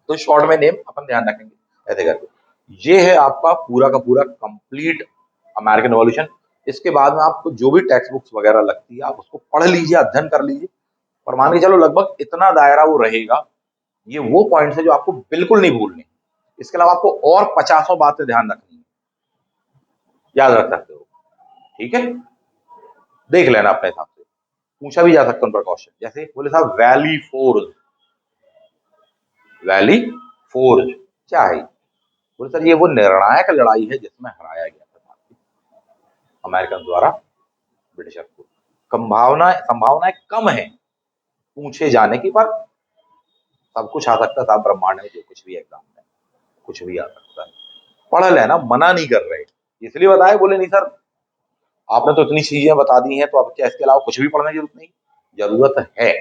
तो शॉर्ट में नेम अपन ध्यान रखेंगे ऐसे करके। ये है आपका पूरा का पूरा कंप्लीट अमेरिकन रिवॉल्यूशन। इसके बाद में आपको जो भी टेक्स्ट बुक्स वगैरह लगती है आप उसको पढ़ लीजिए, अध्ययन कर लीजिए, और मान के चलो लगभग इतना दायरा वो रहेगा। ये वो पॉइंट्स है जो आपको बिल्कुल नहीं भूलने। इसके अलावा आपको और 50 बातें ध्यान रखनी है, याद रख सकते हो। ठीक है, देख लेना अपने हिसाब से, पूछा भी जा सकता है उन पर क्वेश्चन। जैसे बोले साहब वैली फोर्ज, वैली फोर्ज क्या है, बोले सर ये वो निर्णायक लड़ाई है जिसमें हराया गया था अमेरिकन द्वारा ब्रिटिशर को। संभावनाएं कम है पूछे जाने की, पर सब कुछ आ सकता था ब्रह्मांड में, जो कुछ भी एग्जाम में कुछ भी आ सकता है। पढ़ लेना, मना नहीं कर रहे, इसलिए बताए, बोले नहीं सर आपने तो इतनी चीजें बता दी हैं तो अब क्या इसके अलावा कुछ भी पढ़ने की जरूरत नहीं, जरूरत है,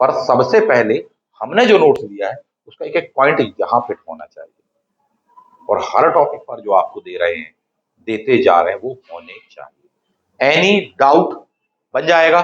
पर सबसे पहले हमने जो नोट्स दिया है उसका एक एक पॉइंट यहाँ फिट होना चाहिए, और हर टॉपिक पर जो आपको दे रहे हैं, देते जा रहे हैं, वो होने चाहिए। एनी डाउट बन जाएगा?